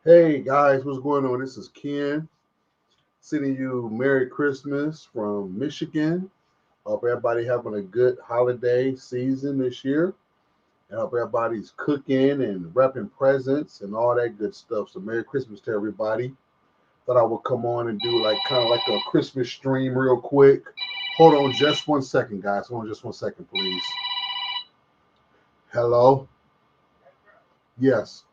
Hey guys, what's going on? This is Ken sending you Merry Christmas from Michigan. Hope everybody having a good holiday season this year. And hope everybody's cooking and wrapping presents and all that good stuff. So Merry Christmas to everybody. Thought I would come on and do like kind of like a Christmas stream real quick. Hold on just 1 second, guys. Hold on just 1 second, please. Hello? Yes.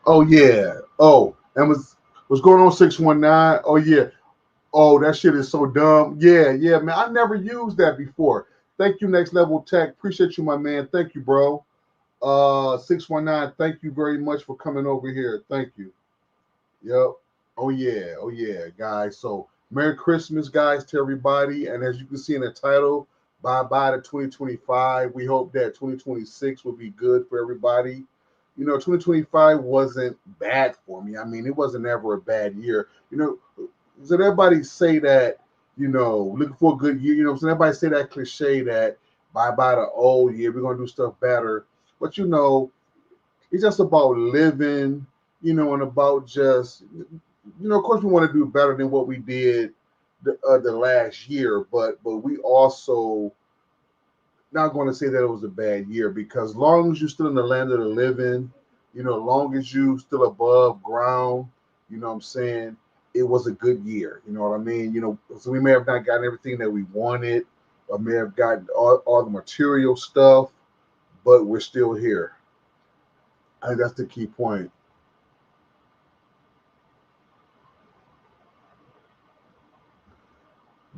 Oh yeah. Oh, and what's going on 619? Oh yeah. Oh, that shit is so dumb. Yeah, yeah, man. I never used that before. Thank you, Next Level Tech. Appreciate you, my man. Thank you, bro. 619, thank you very much for coming over here. Thank you. Yep. Oh yeah. Oh yeah, guys. So Merry Christmas, guys, to everybody. And as you can see in the title, bye bye to 2025. We hope that 2026 will be good for everybody. 2025 wasn't bad for me. I mean, it wasn't ever a bad year. So everybody say that, looking for a good year, so everybody say that cliche that bye bye the old year, we're gonna do stuff better. But it's just about living, and about just of course we want to do better than what we did the last year, but we also not going to say that it was a bad year because long as you're still in the land of the living, long as you still above ground, what I'm saying, it was a good year. You know what I mean? So we may have not gotten everything that we wanted, or may have gotten all the material stuff, but we're still here. I think that's the key point.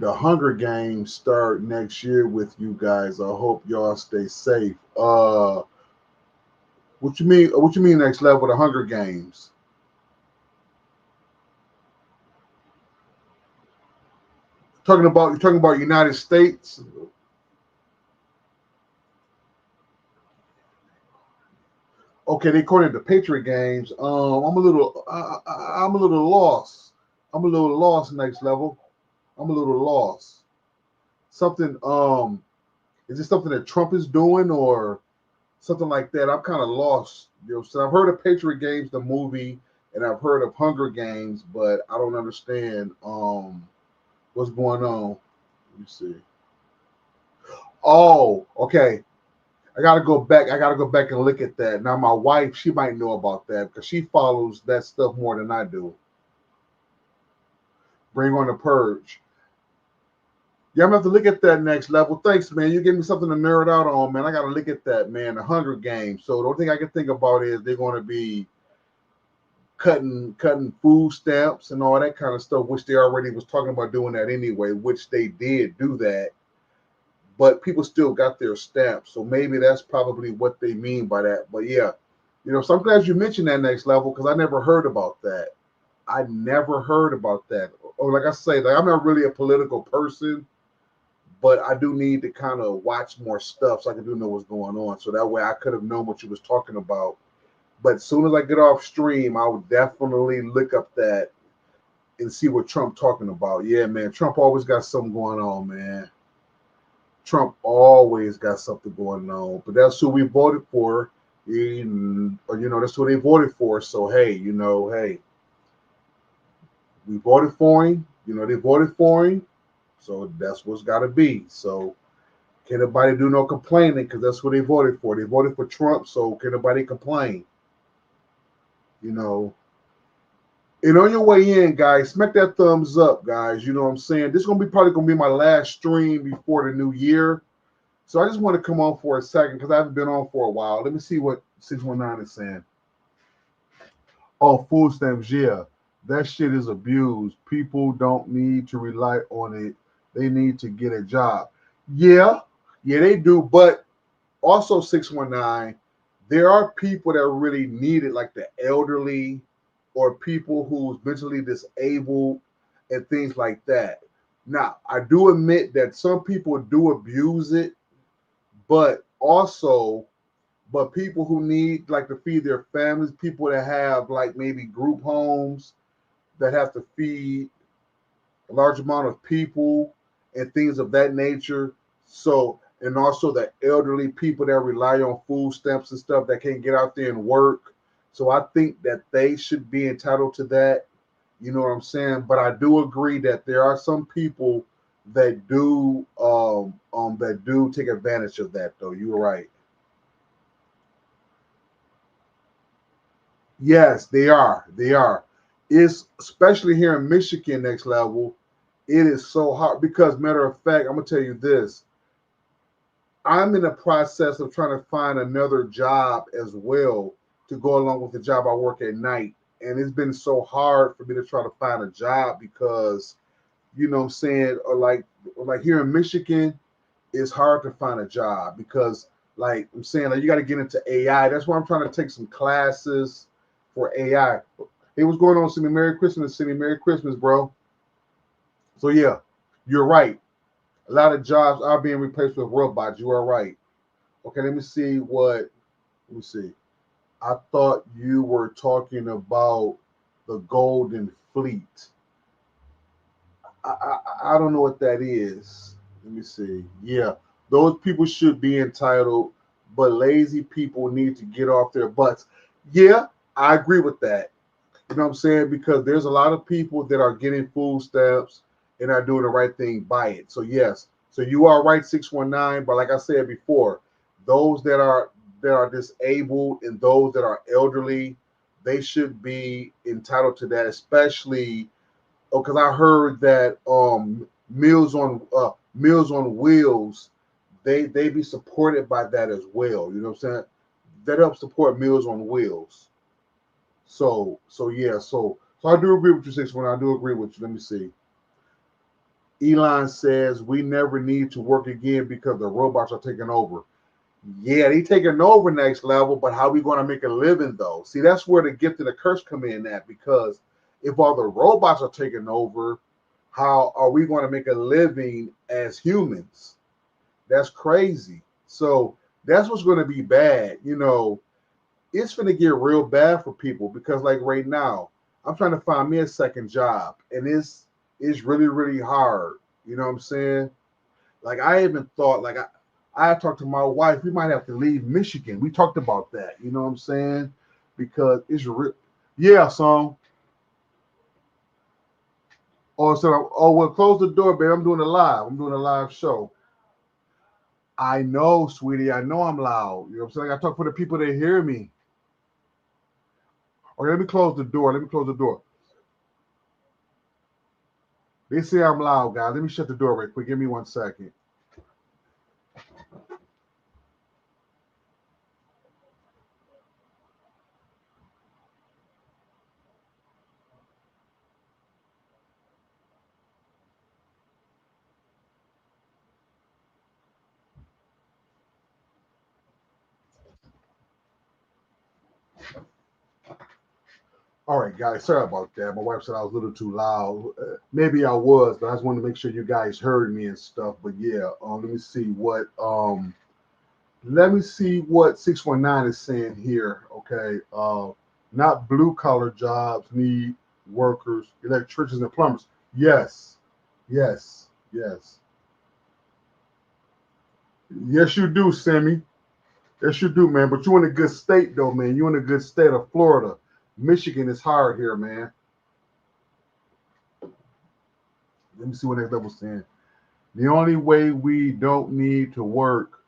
The Hunger Games start next year with you guys. I hope y'all stay safe. What you mean? What you mean next level? The Hunger Games. You're talking about United States. Okay, they call it the Patriot Games. I'm a little lost. I'm a little lost. Next level. I'm a little lost. Something. Is this something that Trump is doing or something like that? I'm kind of lost. So I've heard of Patriot Games, the movie, and I've heard of Hunger Games, but I don't understand what's going on. Let me see. Oh, okay. I gotta go back and look at that. Now my wife, she might know about that because she follows that stuff more than I do. Bring on the purge. Yeah, I'm gonna have to look at that next level. Thanks, man. You gave me something to nerd out on, man. I gotta look at that, man. The Hunger Games. So the only thing I can think about is they're gonna be cutting food stamps and all that kind of stuff, which they already was talking about doing that anyway, which they did do that, but people still got their stamps. So maybe that's probably what they mean by that. But yeah, so I'm glad you mentioned that next level because I never heard about that. I never heard about that. Or like I say, like I'm not really a political person, but I do need to kind of watch more stuff so I can do know what's going on. So that way I could have known what you was talking about. But as soon as I get off stream, I would definitely look up that and see what Trump talking about. Yeah, man, Trump always got something going on, man. Trump always got something going on, but that's who we voted for. That's who they voted for. So hey, hey, we voted for him. They voted for him. So that's what's got to be. So can't nobody do no complaining because that's what they voted for. They voted for Trump, so can't nobody complain. You know. And on your way in, guys, smack that thumbs up, guys. You know what I'm saying? This is probably gonna be my last stream before the new year. So I just want to come on for a second because I haven't been on for a while. Let me see what 619 is saying. Oh, food stamps, yeah. That shit is abused. People don't need to rely on it. They need to get a job. Yeah, they do. But also 619, there are people that really need it, like the elderly or people who's mentally disabled and things like that. Now, I do admit that some people do abuse it, but people who need like to feed their families, people that have like maybe group homes that have to feed a large amount of people and things of that nature. So, and also the elderly people that rely on food stamps and stuff that can't get out there and work. So I think that they should be entitled to that. You know what I'm saying? But I do agree that there are some people that do take advantage of that though. You're right. Yes, they are. They are. It's especially here in Michigan, next level. It is so hard because, matter of fact, I'm gonna tell you this. I'm in the process of trying to find another job as well to go along with the job I work at night, and it's been so hard for me to try to find a job because, you know, what I'm saying, or like here in Michigan, it's hard to find a job because, like I'm saying, like you got to get into AI. That's why I'm trying to take some classes for AI. Hey, what's going on, Cindy? Merry Christmas, Cindy. Merry Christmas, bro. So yeah, you're right. A lot of jobs are being replaced with robots. You are right. Okay, let me see what. Let me see. I thought you were talking about the Golden Fleet. I don't know what that is. Let me see. Yeah, those people should be entitled, but lazy people need to get off their butts. Yeah, I agree with that. You know what I'm saying? Because there's a lot of people that are getting food stamps and are doing the right thing by it. So yes, so you are right, 619. But like I said before, those that are disabled and those that are elderly, they should be entitled to that, especially because I heard that Meals on Wheels, they be supported by that as well. You know what I'm saying? That helps support Meals on Wheels. So I do agree with you, 619. I do agree with you. Let me see. Elon says we never need to work again because the robots are taking over. Yeah, they taking over next level, but how we going to make a living though? See, that's where the gift and the curse come in at because if all the robots are taking over, how are we going to make a living as humans? That's crazy. So that's what's going to be bad. It's going to get real bad for people because, like right now, I'm trying to find me a second job, and it's really really hard. You know what I'm saying? Like I even thought, like I talked to my wife. We might have to leave Michigan. We talked about that. You know what I'm saying? Because it's real. Yeah, so. Well, close the door, babe. I'm doing a live. I'm doing a live show. I know, sweetie. I know I'm loud. You know what I'm saying? I talk for the people that hear me. Okay, let me close the door. Let me close the door. They say I'm loud, guys. Let me shut the door right quick. Give me 1 second. All right, guys. Sorry about that. My wife said I was a little too loud. Maybe I was, but I just wanted to make sure you guys heard me and stuff. But yeah, let me see what 619 is saying here. Okay. Not blue collar jobs need workers, electricians and plumbers. Yes. Yes. Yes. Yes, you do, Sammy. Yes, you do, man. But you're in a good state, though, man. You're in a good state of Florida. Michigan is hard here, man. Let me see what next level's saying. The only way we don't need to work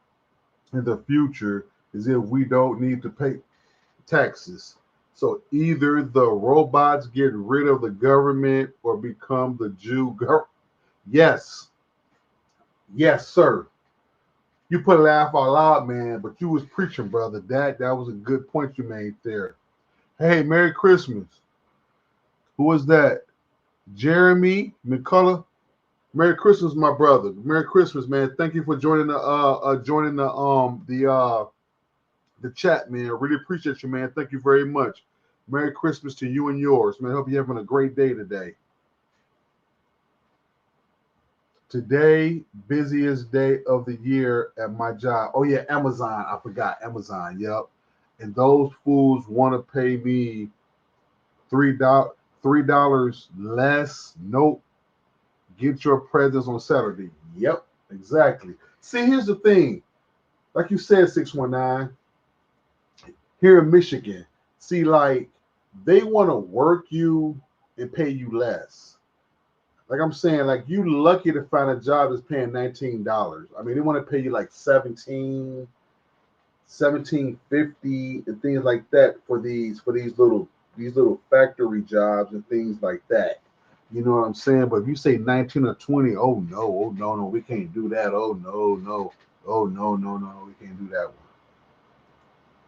in the future is if we don't need to pay taxes. So either the robots get rid of the government or become the Jew. Yes, yes, sir. You put a laugh out loud, man, but you was preaching, brother. That was a good point you made there. Hey, Merry Christmas. Who was that? Jeremy McCullough. Merry Christmas, my brother. Merry Christmas, man. Thank you for joining the chat, man. I really appreciate you, man. Thank you very much. Merry Christmas to you and yours, man. Hope you're having a great day today. Today, busiest day of the year at my job. Oh yeah, Amazon. I forgot Amazon. Yep. And those fools want to pay me $3 less. Nope. Get your presents on Saturday. Yep, exactly. See, here's the thing. Like you said, 619, here in Michigan, see, like, they want to work you and pay you less. Like I'm saying, like, you lucky to find a job that's paying $19. I mean, they want to pay you like 17.50 and things like that for these little factory jobs and things like that. You know what I'm saying? But if you say 19 or 20, oh no, no, we can't do that. Oh no, no, oh no, we can't do that one.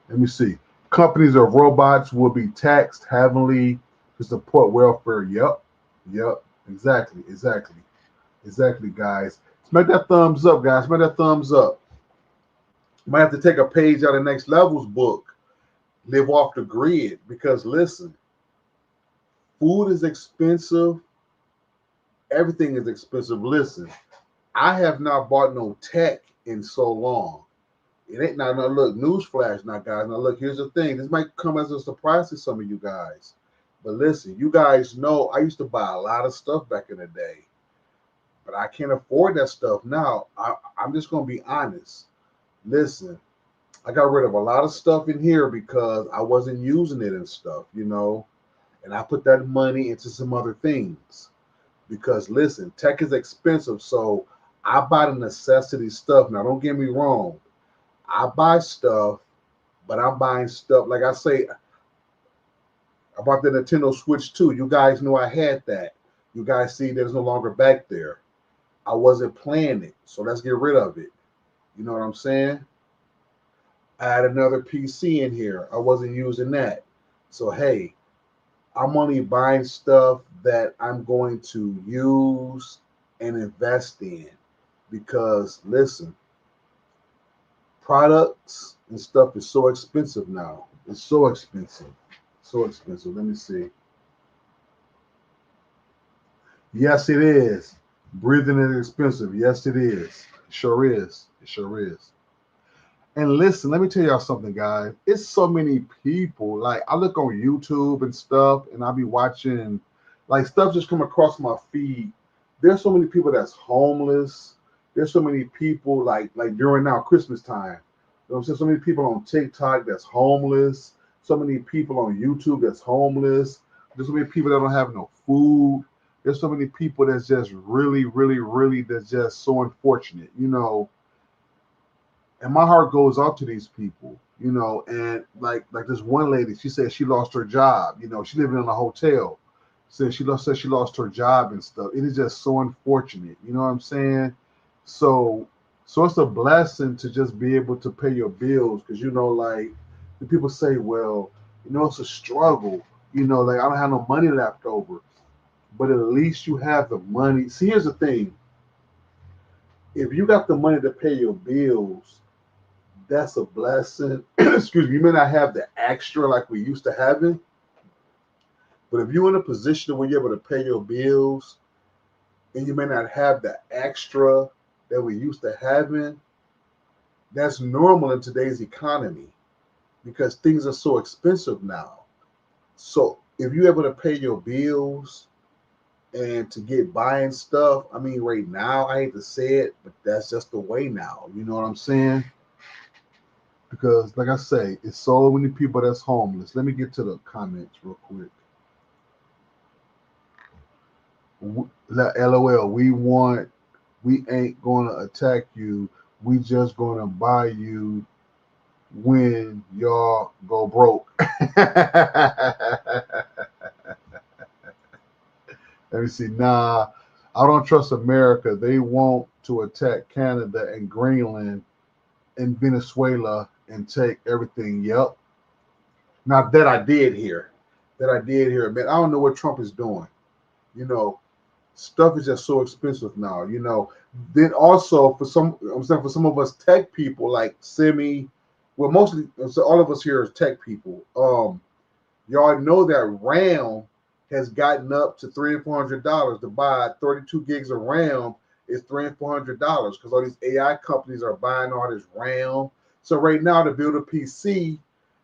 Let me see. Companies of robots will be taxed heavily to support welfare. Yep, exactly, guys. Smack that thumbs up, guys. Smack that thumbs up. Might have to take a page out of Next Level's book, Live Off the Grid, because listen, food is expensive. Everything is expensive. Listen, I have not bought no tech in so long. It ain't now look, newsflash now, guys. Now look, here's the thing. This might come as a surprise to some of you guys. But listen, you guys know I used to buy a lot of stuff back in the day. But I can't afford that stuff now. I'm just gonna be honest. Listen, I got rid of a lot of stuff in here because I wasn't using it and stuff. And I put that money into some other things. Because listen, tech is expensive, so I buy the necessity stuff. Now, don't get me wrong. I buy stuff, but I'm buying stuff. Like I say, I bought the Nintendo Switch 2. You guys know I had that. You guys see that it's no longer back there. I wasn't playing it, so let's get rid of it. You know what I'm saying? I had another PC in here. I wasn't using that. So, hey, I'm only buying stuff that I'm going to use and invest in. Because, listen, products and stuff is so expensive now. It's so expensive. So expensive. Let me see. Yes, it is. Breathing is expensive. Yes, it is. It sure is. It sure is. And listen, let me tell y'all something, guys. It's so many people. Like, I look on YouTube and stuff, and I'll be watching, like, stuff just come across my feed. There's so many people that's homeless. There's so many people like during now Christmas time. You know what I'm saying? So many people on TikTok that's homeless. So many people on YouTube that's homeless. There's so many people that don't have no food. There's so many people that's just really, really, really that's just so unfortunate. And my heart goes out to these people. And like this one lady, she said she lost her job. She living in a hotel. Said she lost her job and stuff. It is just so unfortunate. You know what I'm saying? So so it's a blessing to just be able to pay your bills because like the people say, well, it's a struggle. Like I don't have no money left over. But at least you have the money. See, here's the thing. If you got the money to pay your bills, that's a blessing. Excuse me. You may not have the extra like we used to having, but if you're in a position where you're able to pay your bills and you may not have the extra that we used to having, that's normal in today's economy because things are so expensive now. So if you're able to pay your bills and to get buying stuff. I mean, right now, I hate to say it, but that's just the way now. You know what I'm saying? Because, like I say, it's so many people that's homeless. Let me get to the comments real quick. LOL, we ain't gonna attack you. We just gonna buy you when y'all go broke. Let me see. Nah, I don't trust America. They want to attack Canada and Greenland and Venezuela and take everything. Yep. Now that I did hear. Man. I don't know what Trump is doing. You know, stuff is just so expensive now. Then also I'm saying for some of us tech people like Simi, well, mostly so all of us here are tech people. Y'all know that RAM has gotten up to $300 and $400 to buy 32 gigs of RAM is $300 and $400 because all these AI companies are buying all this RAM. So right now to build a PC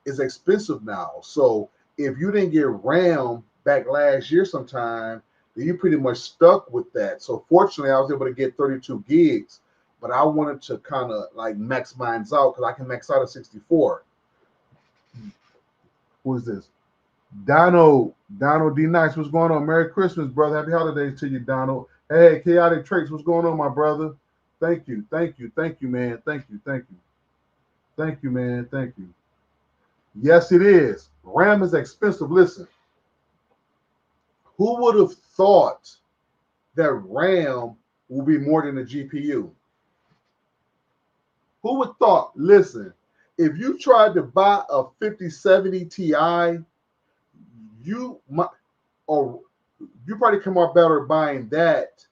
is expensive now. So if you didn't get RAM back last year sometime, then you pretty much stuck with that. So fortunately, I was able to get 32 gigs, but I wanted to kind of like max mine out because I can max out at 64. Who is this? Donald D. Nice, what's going on? Merry Christmas, brother. Happy holidays to you, Donald. Hey, Chaotic Traits, what's going on, my brother? Thank you, man. Thank you, man. Thank you. Yes, it is. RAM is expensive. Listen, who would have thought that RAM will be more than a GPU? Who would thought? Listen, if you tried to buy a 5070 Ti, you might, or you probably come out better buying that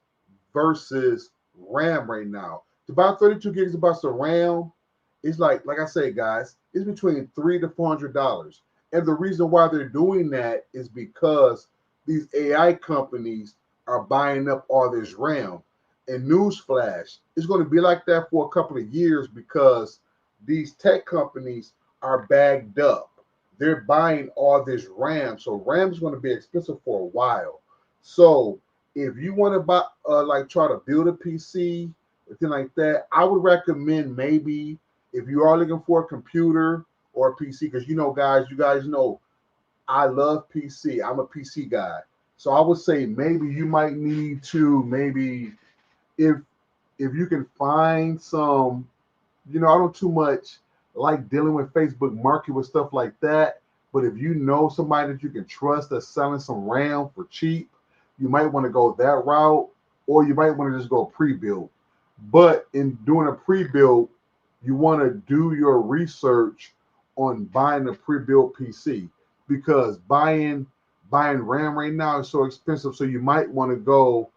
versus RAM right now. To buy 32 gigs of RAM, it's like I say, guys, it's between $300 to $400. And the reason why they're doing that is because these AI companies are buying up all this RAM. And newsflash, it's going to be like that for a couple of years because these tech companies are bagged up. They're buying all this RAM. So RAM is going to be expensive for a while. So if you want to buy, try to build a PC, anything like that, I would recommend maybe if you are looking for a computer or a PC, because you guys know I love PC. I'm a PC guy. So I would say maybe you might need to maybe if you can find some, I don't too much like dealing with Facebook market with stuff like that. But if you know somebody that you can trust that's selling some RAM for cheap, you might want to go that route, or you might want to just go pre-built. But in doing a pre-built, you want to do your research on buying a pre-built PC because buying RAM right now is so expensive. So you might want to go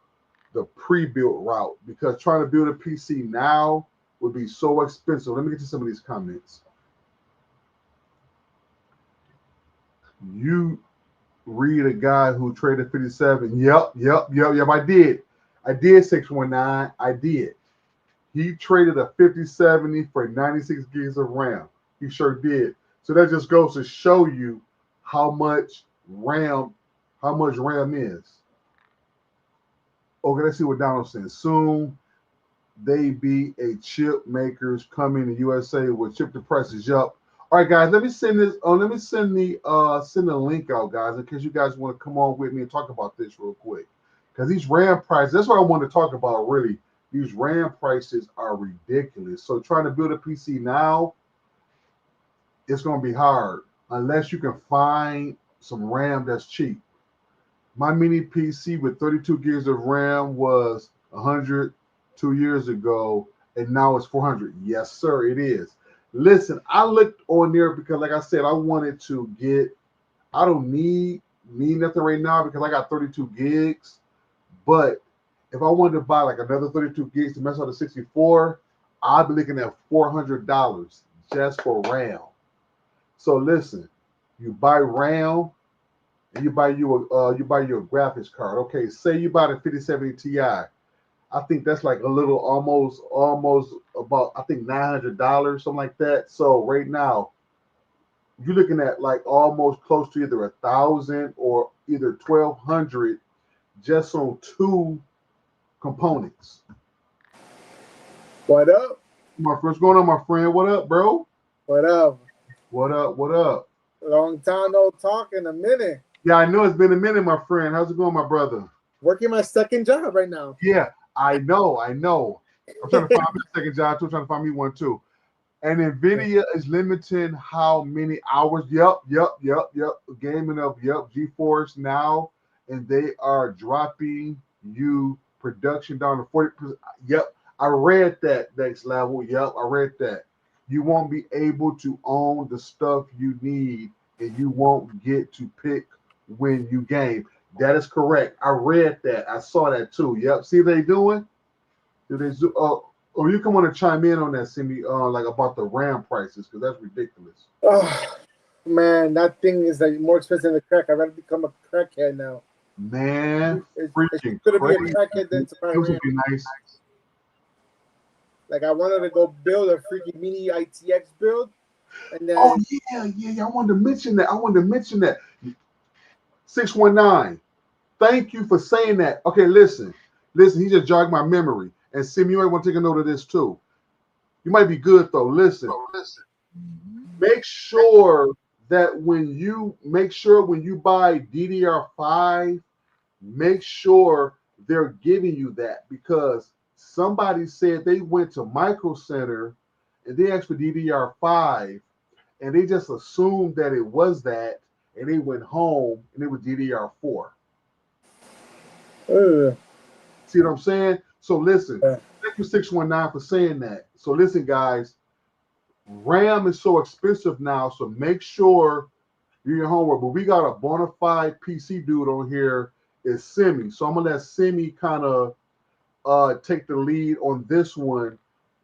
the pre-built route because trying to build a PC now would be so expensive. Let me get to some of these comments. You read a guy who traded 57. Yep. I did 619. I did. He traded a 5070 for 96 gigs of RAM. He sure did. So that just goes to show you how much RAM is. Okay, let's see what Donald says. Soon they be a chip makers coming to USA with chip the prices up. All right, guys, let me send this. Let me send the link out, guys, in case you guys want to come on with me and talk about this real quick. Because these RAM prices, that's what I want to talk about. Really, these RAM prices are ridiculous. So trying to build a PC now, it's going to be hard unless you can find some RAM that's cheap. My mini PC with 32 gigs of RAM was 100 2 years ago, and now it's 400. Yes, sir, it is. Listen, I looked on there because, like I said, I wanted to get. I don't need nothing right now because I got 32 gigs. But if I wanted to buy like another 32 gigs to mess out the 64, I'd be looking at $400 just for RAM. So listen, you buy RAM and you buy you a graphics card. Okay, say you buy the 5070 Ti. I think that's like a little almost about I think $900, something like that. So right now, you're looking at like almost close to either 1,000 or either 1,200 just on 2 components. What up? What's going on, my friend? What up, bro? What up? What up? What up? Long time no talk in a minute. Yeah, I know it's been a minute, my friend. How's it going, my brother? Working my second job right now. Yeah, I know. I'm trying to find me a second job too. Trying to find me one too. And NVIDIA is limiting how many hours. Yep. Gaming up. Yep. GeForce now, and they are dropping you production down to 40%. Yep. I read that next level. Yep. I read that. You won't be able to own the stuff you need, and you won't get to pick when you game. That is correct. I read that. I saw that too. Yep. See what they doing? Do they do? Oh, you can want to chime in on that, Simi, like about the RAM prices, because that's ridiculous. Oh, man, that thing is like more expensive than the crack. I'd rather become a crackhead now. Man, It's freaking gonna be a crazy. crackhead than to buy It would RAM. be nice. Like I wanted to go build a freaking mini ITX build, and then Oh yeah. I wanted to mention that. 619. Thank you for saying that. Okay, listen. He just jogged my memory. And Simi, you might want to take a note of this too. You might be good though. Listen. Make sure when you buy DDR5, make sure they're giving you that, because somebody said they went to Micro Center and they asked for DDR5 and they just assumed that it was that, and they went home and it was DDR4. See what I'm saying? So listen, thank you 619 for saying that. So listen, guys, RAM is so expensive now, so make sure you do your homework. But we got a bona fide PC dude on here, is Simi. So I'm gonna let Simi kind of take the lead on this one.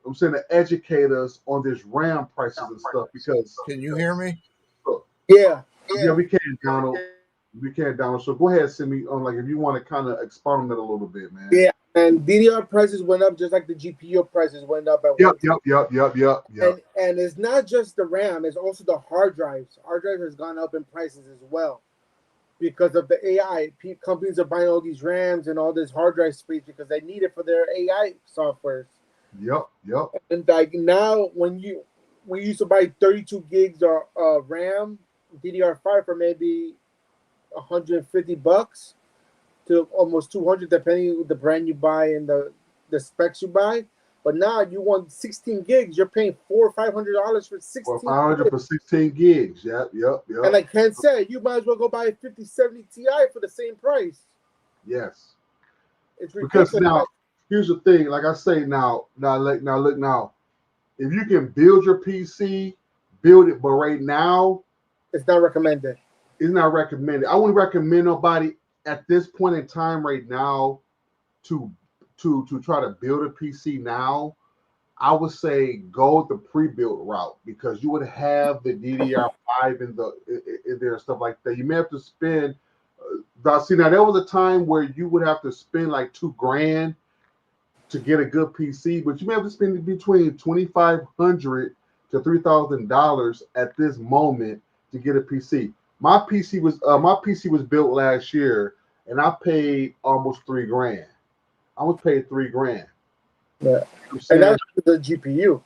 I'm saying to educate us on this RAM prices and stuff, because Can you hear me? yeah, we can, Donald. We can, Donald. So go ahead, Simi. On like if you want to kind of expound on that a little bit, man. yeah. And DDR prices went up just like the GPU prices went up at Yep. And it's not just the RAM; it's also the hard drives. Hard drives has gone up in prices as well because of the AI. Companies are buying all these RAMs and all this hard drive space because they need it for their AI softwares. Yep. And like now, we used to buy 32 gigs of RAM DDR5 for maybe $150 to almost 200, depending on the brand you buy and the specs you buy. But now you want 16 gigs, you're paying $400 or $500 for 16. Or 500 for 16 gigs. Yep. And like Ken said, you might as well go buy a 5070 Ti for the same price. Yes. It's ridiculous. Because now, here's the thing. Like I say, now, look. If you can build your PC, build it. But right now, it's not recommended. It's not recommended. I wouldn't recommend nobody at this point in time right now to try to build a PC now. I would say go the pre-built route, because you would have the DDR5 in there and stuff like that. You may have to spend. See, now there was a time where you would have to spend like $2,000 to get a good PC, but you may have to spend between $2,500 to $3,000 at this moment to get a PC. My PC was built last year, and I paid almost $3,000. I was paid $3,000. Yeah, and that's for the GPU.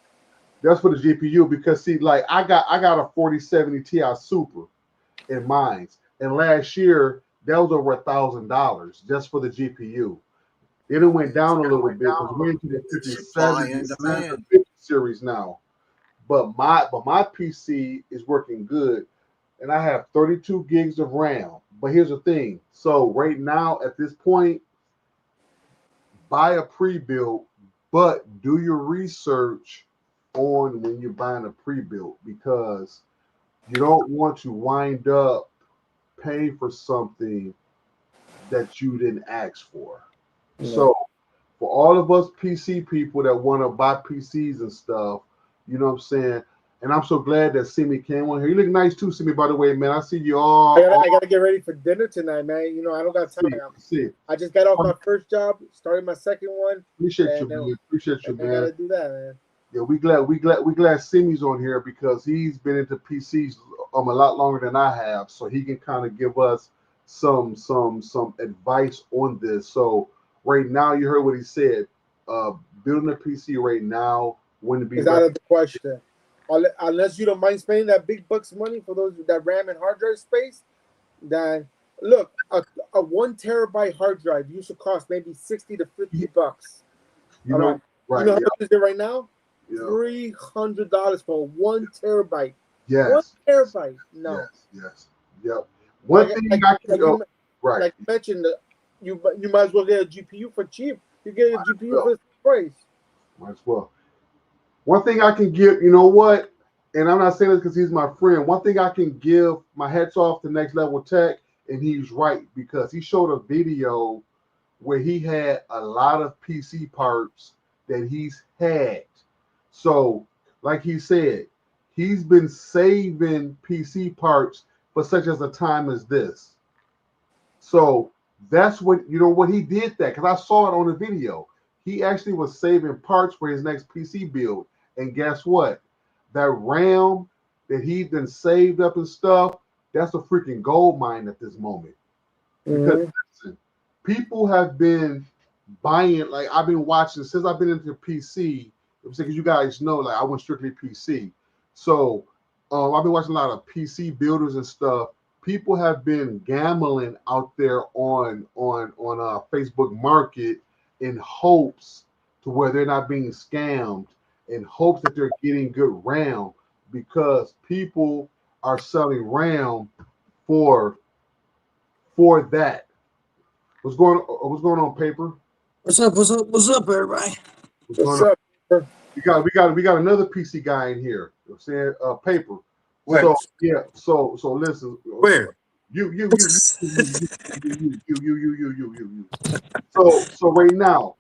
That's for the GPU, because see, like I got a 4070 Ti Super in mine, and last year that was over $1,000 just for the GPU. Then it went down a little bit because we're into the 50 series now. But my PC is working good, and I have 32 gigs of RAM. But here's the thing. So right now at this point, buy a pre-built, but do your research on when you're buying a pre-built, because you don't want to wind up paying for something that you didn't ask for. Yeah. So for all of us PC people that want to buy PCs and stuff, you know what I'm saying? And I'm so glad that Simi came on here. You look nice too, Simi, by the way, man. I see you all. I gotta get ready for dinner tonight, man. You know, I don't got time. I just got off my first job, started my second one. Appreciate you, man. I gotta do that, man. Yeah, we glad Simi's on here, because he's been into PCs a lot longer than I have, so he can kind of give us some advice on this. So right now, you heard what he said. Uh, Building a PC right now wouldn't be Is out of the question. Unless you don't mind spending that big bucks money for those that RAM and hard drive space, then look, a 1 terabyte hard drive used to cost maybe 60 to 50 bucks. you All right. know right. You know how Yeah, much is it right now? yeah. $300 for 1 terabyte. One Yes. terabyte. No. Yes. Yep. One Like thing like I can like you, right. like you mentioned, you might as well get a GPU for cheap. You get a GPU for Well, the price. might as well. One thing I can give, you know what? And I'm not saying this because he's my friend. One thing I can give my hats off to Next Level Tech, and he's right because he showed a video where he had a lot of PC parts that he's had. So, like he said, he's been saving PC parts for such as a time as this. So that's what he did that because I saw it on the video. He actually was saving parts for his next PC build. And guess what? That RAM that he then saved up and stuff, that's a freaking gold mine at this moment. Because listen, people have been buying, like I've been watching since I've been into PC, because you guys know, like I went strictly PC. So I've been watching a lot of PC builders and stuff. People have been gambling out there on Facebook Market in hopes to where they're not being scammed, in hopes that they're getting good RAM because people are selling RAM for that. What's going on, paper? What's up? What's up? What's up, everybody? What's going on? We got another PC guy in here. You know what I'm saying paper. Where? So yeah, so listen. Where? You. So right now,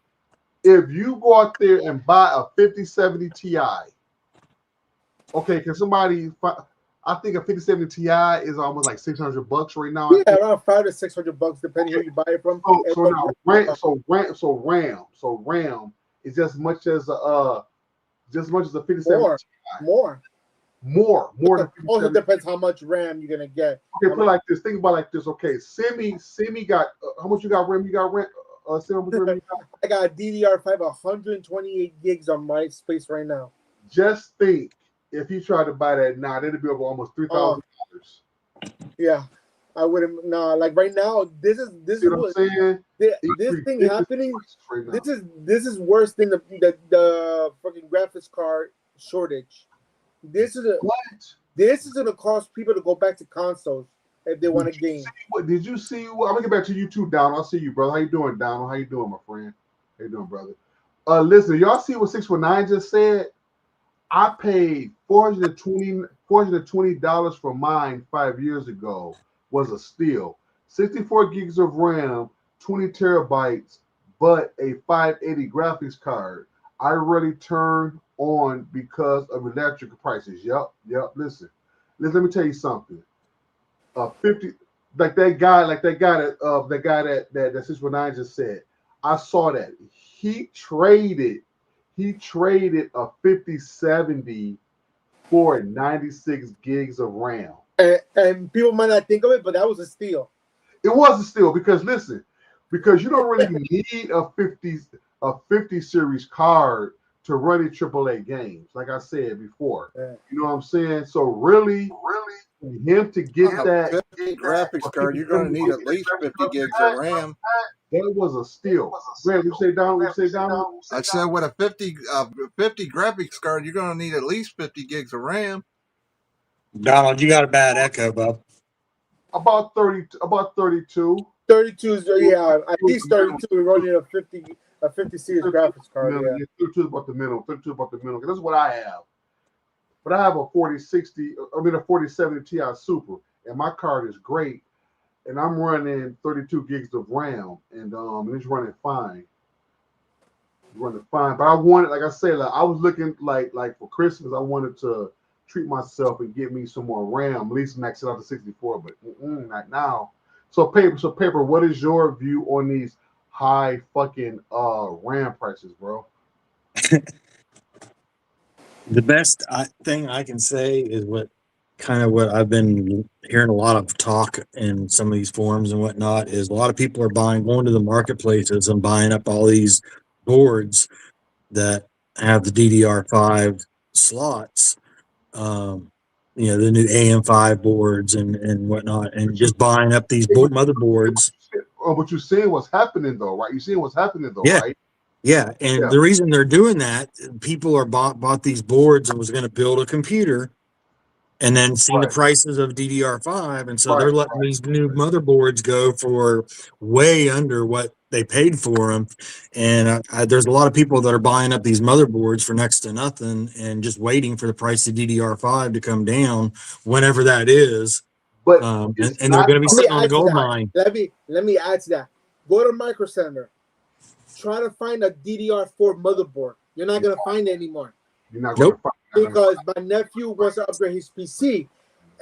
if you go out there and buy a 5070 Ti, okay, can somebody? I think a 5070 Ti is almost like $600 right now. Yeah, around $500 to $600 depending who you buy it from. So RAM is just as much as a 57 more than also depends how much RAM you're gonna get. Okay, put it like this. Think about it like this. Okay, Semi got how much you got RAM? You got RAM? Semi, I got a DDR5 128 gigs on my space right now. Just think if you tried to buy that now, it'd be over almost $3,000. Yeah, I wouldn't. No, like right now, this is what I'm saying. This thing happening. Right this is worse than the fucking graphics card shortage. This is gonna cause people to go back to consoles if they want a game. Did you see? I'm gonna get back to you too, Donald. I'll see you, brother. How you doing, Donald? How you doing, my friend? How you doing, brother? Listen, y'all see what 619 just said? I paid $420 for mine 5 years ago. Was a steal. 64 gigs of RAM, 20 terabytes, but a 580 graphics card. I really turned on because of electric prices. Yep. Listen, let me tell you something. 50, like that guy that 619 just said. I saw that he traded a 5070 for 96 gigs of RAM. And people might not think of it, but that was a steal. It was a steal because you don't really need a 50 series card to run in AAA games, like I said before. Yeah. You know what I'm saying? So really, for him to get that 50 graphics card, you're going to need at least 50 gigs of RAM. That was a steal. Man, we say down. I said with a 50 graphics card, you're going to need at least 50 gigs of RAM. Donald, you got a bad echo, bub. About 32. 32 is at least 32. We're running a 50 series graphics card. Yeah, 32 is about the minimum. 32 is about the minimum. This is what I have. But I have a 4070 Ti Super, and my card is great. And I'm running 32 gigs of RAM, and it's running fine. But I wanted, like I said, like I was looking like for Christmas, I wanted to treat myself and get me some more RAM, at least max it out to 64, but not now. So paper, what is your view on these high fucking RAM prices, bro? The best thing I can say is what kind of what I've been hearing a lot of talk in some of these forums and whatnot is a lot of people are going to the marketplaces and buying up all these boards that have the DDR5 slots, the new AM5 boards and whatnot, and just buying up these motherboards. Oh, but you're seeing what's happening though, right? You're seeing what's happening though, Yeah. right? Yeah, and Yeah. the reason they're doing that, people are bought these boards and was going to build a computer, and then seen the Right. prices of DDR5, and so Right, they're letting these new motherboards go for way under what they paid for them. And there's a lot of people that are buying up these motherboards for next to nothing and just waiting for the price of DDR5 to come down whenever that is. But And it's they're not. going to be Let me sitting on the add to gold that. mine. Let me add to that. Go to Micro Center. Try to find a DDR4 motherboard. You're not gonna find it anymore You're not going Nope. to find because my nephew wants to upgrade his PC,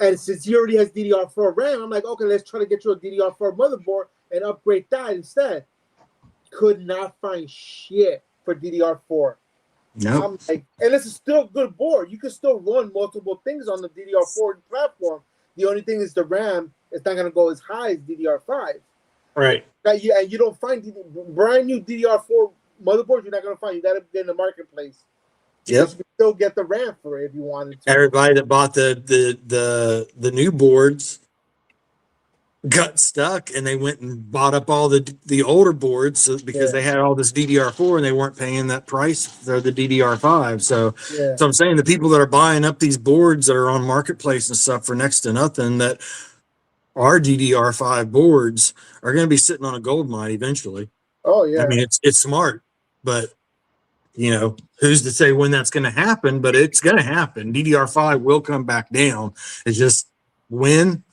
and since he already has DDR4 RAM, I'm like, okay, let's try to get you a DDR4 motherboard and upgrade that instead. Could not find shit for DDR4. No, I'm like, and it's still a good board. You can still run multiple things on the DDR4 platform. The only thing is the RAM is not gonna go as high as DDR5. right. And you don't find brand new DDR4 motherboards. You're not gonna find. You gotta get in the marketplace. Yep. You can still get the RAM for it if you wanted to. Everybody that bought the new boards got stuck, and they went and bought up all the older boards because they had all this DDR4 and they weren't paying that price for the DDR5. So I'm saying the people that are buying up these boards that are on marketplace and stuff for next to nothing that are DDR5 boards are going to be sitting on a gold mine eventually. Oh yeah. I mean, it's smart, but who's to say when that's going to happen? But it's going to happen. DDR5 will come back down. It's just when.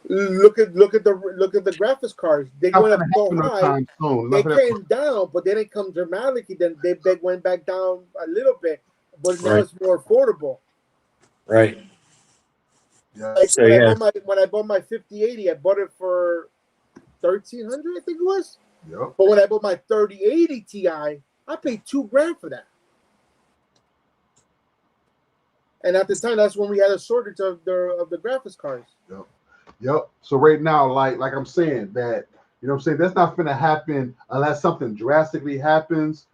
Look at the graphics cards. They went up so high. They came down, but they didn't come dramatically. Then they went back down a little bit, but now it's more affordable. Right. Yeah. Like So, when I bought my 5080, I bought it for $1,300, I think it was. Yep. But when I bought my 3080 Ti, I paid $2,000 for that. And at the time, that's when we had a shortage of the graphics cards. Yep. So right now, like I'm saying that, that's not going to happen unless something drastically happens.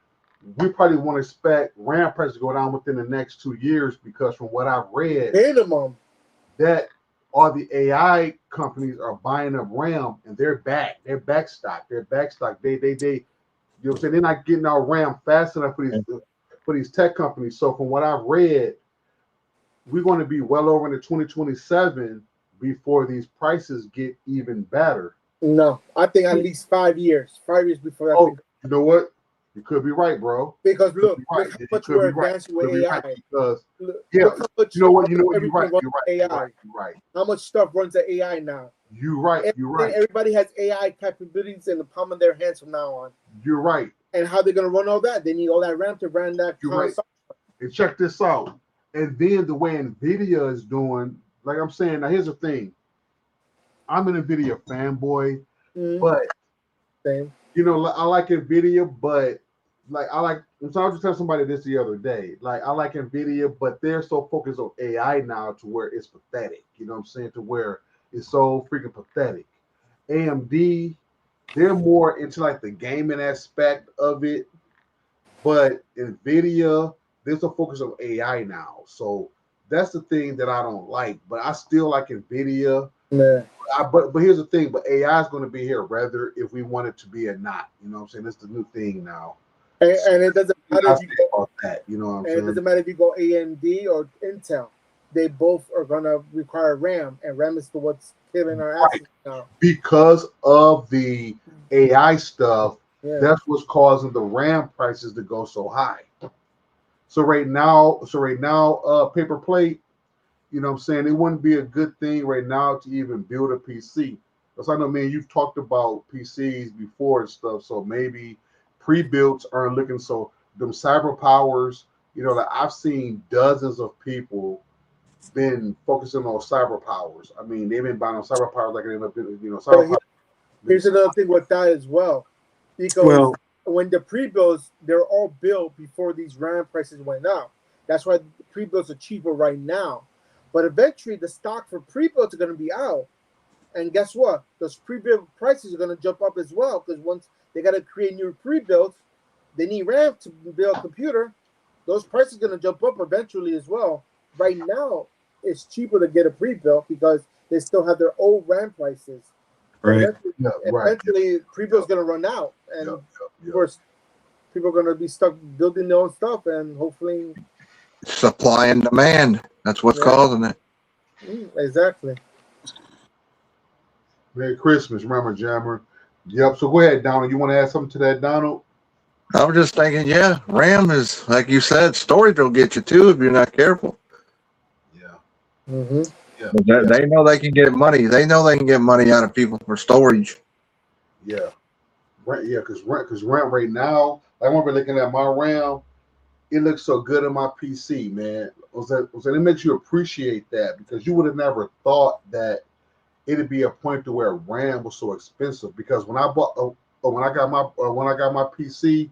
We probably won't expect RAM prices to go down within the next 2 years because from what I've read, minimum, that all the AI companies are buying up RAM and they're back. They're back stock. They're back stock. They they're not getting our RAM fast enough for these tech companies. So from what I've read, we're going to be well over into 2027 before these prices get even better. No, I think at least 5 years. 5 years before that. Oh, you know what? You could be right, bro. Because look how much we're advancing with AI. Because you know what? You're right. You're right. How much stuff runs the AI now? You're right. Everybody has AI capabilities in the palm of their hands from now on. You're right. And how they're gonna run all that? They need all that RAM to run that. You're right. And check this out. And then the way NVIDIA is doing, like I'm saying, now here's the thing. I'm an NVIDIA fanboy, but same. I like NVIDIA, but so I was just telling somebody this the other day. Like I like NVIDIA, but they're so focused on AI now to where it's pathetic. You know what I'm saying? To where it's so freaking pathetic. AMD, they're more into like the gaming aspect of it, but NVIDIA, they're so focused on AI now. So that's the thing that I don't like. But I still like NVIDIA. Yeah. But here's the thing. But AI is going to be here, whether if we want it to be or not. You know what I'm saying? It's the new thing now. And it doesn't matter if you go about that. You know what I'm saying? It doesn't matter if you go AMD or Intel. They both are going to require RAM, and RAM is what's killing our asses now. Because of the AI stuff, Yeah. that's what's causing the RAM prices to go so high. So right now, paper plate, you know what I'm saying, it wouldn't be a good thing right now to even build a PC. Because I know, man, you've talked about PCs before and stuff, so maybe pre-builts aren't looking so. Them cyber powers, like I've seen dozens of people been focusing on cyber powers. I mean, they've been buying on cyber powers like they end up, cyber powers. Here's another thing with that as well, because when the pre-builds, they're all built before these RAM prices went up. That's why the pre-builds are cheaper right now. But eventually, the stock for pre-built are going to be out. And guess what? Those pre-built prices are going to jump up as well because once they got to create new pre-builts, they need RAM to build a computer. Those prices are going to jump up eventually as well. Right now, it's cheaper to get a pre-built because they still have their old RAM prices. Right. Eventually, pre-built's going to run out. And of course, people are going to be stuck building their own stuff and hopefully... Supply and demand. That's what's causing it. Exactly. Merry Christmas, remember, Jammer. Yep. So go ahead, Donald. You want to add something to that, Donald? I was just thinking, yeah, RAM is, like you said, storage will get you too if you're not careful. Yeah. Mm-hmm. Yeah. They know they can get money. They know they can get money out of people for storage. Yeah. Rent, yeah, because rent right now, I remember looking at my RAM, it looks so good on my PC, man. It makes you appreciate that because you would have never thought that it'd be a point to where RAM was so expensive. Because when I got my PC,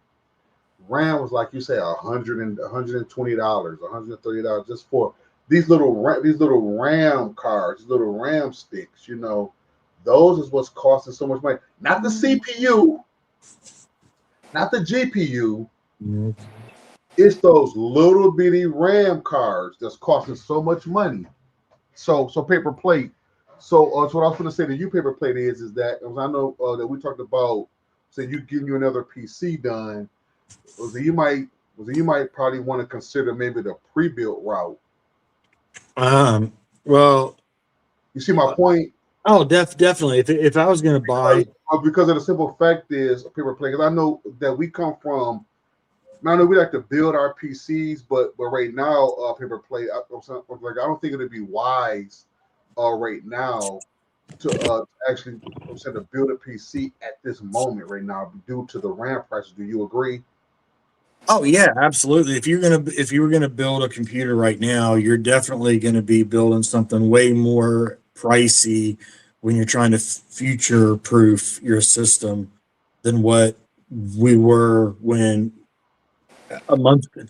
RAM was like you say $120, $130 just for these little RAM cards, these little RAM sticks. You know, those is what's costing so much money. Not the CPU, not the GPU. Mm-hmm. It's those little bitty RAM cards that's costing so much money. So paper plate. So what I was going to say to you, paper plate is that I know that we talked about, say you getting you another PC done. You might probably want to consider maybe the pre-built route. Well, you see my point? Oh, definitely. If I was going to buy, because of the simple fact is paper plate. Because I know that we come from. I know we like to build our PCs, but right now, paper plate. I don't think it'd be wise, right now, to actually to build a PC at this moment right now due to the RAM prices. Do you agree? Oh yeah, absolutely. If you were gonna build a computer right now, you're definitely gonna be building something way more pricey when you're trying to future proof your system than what we were when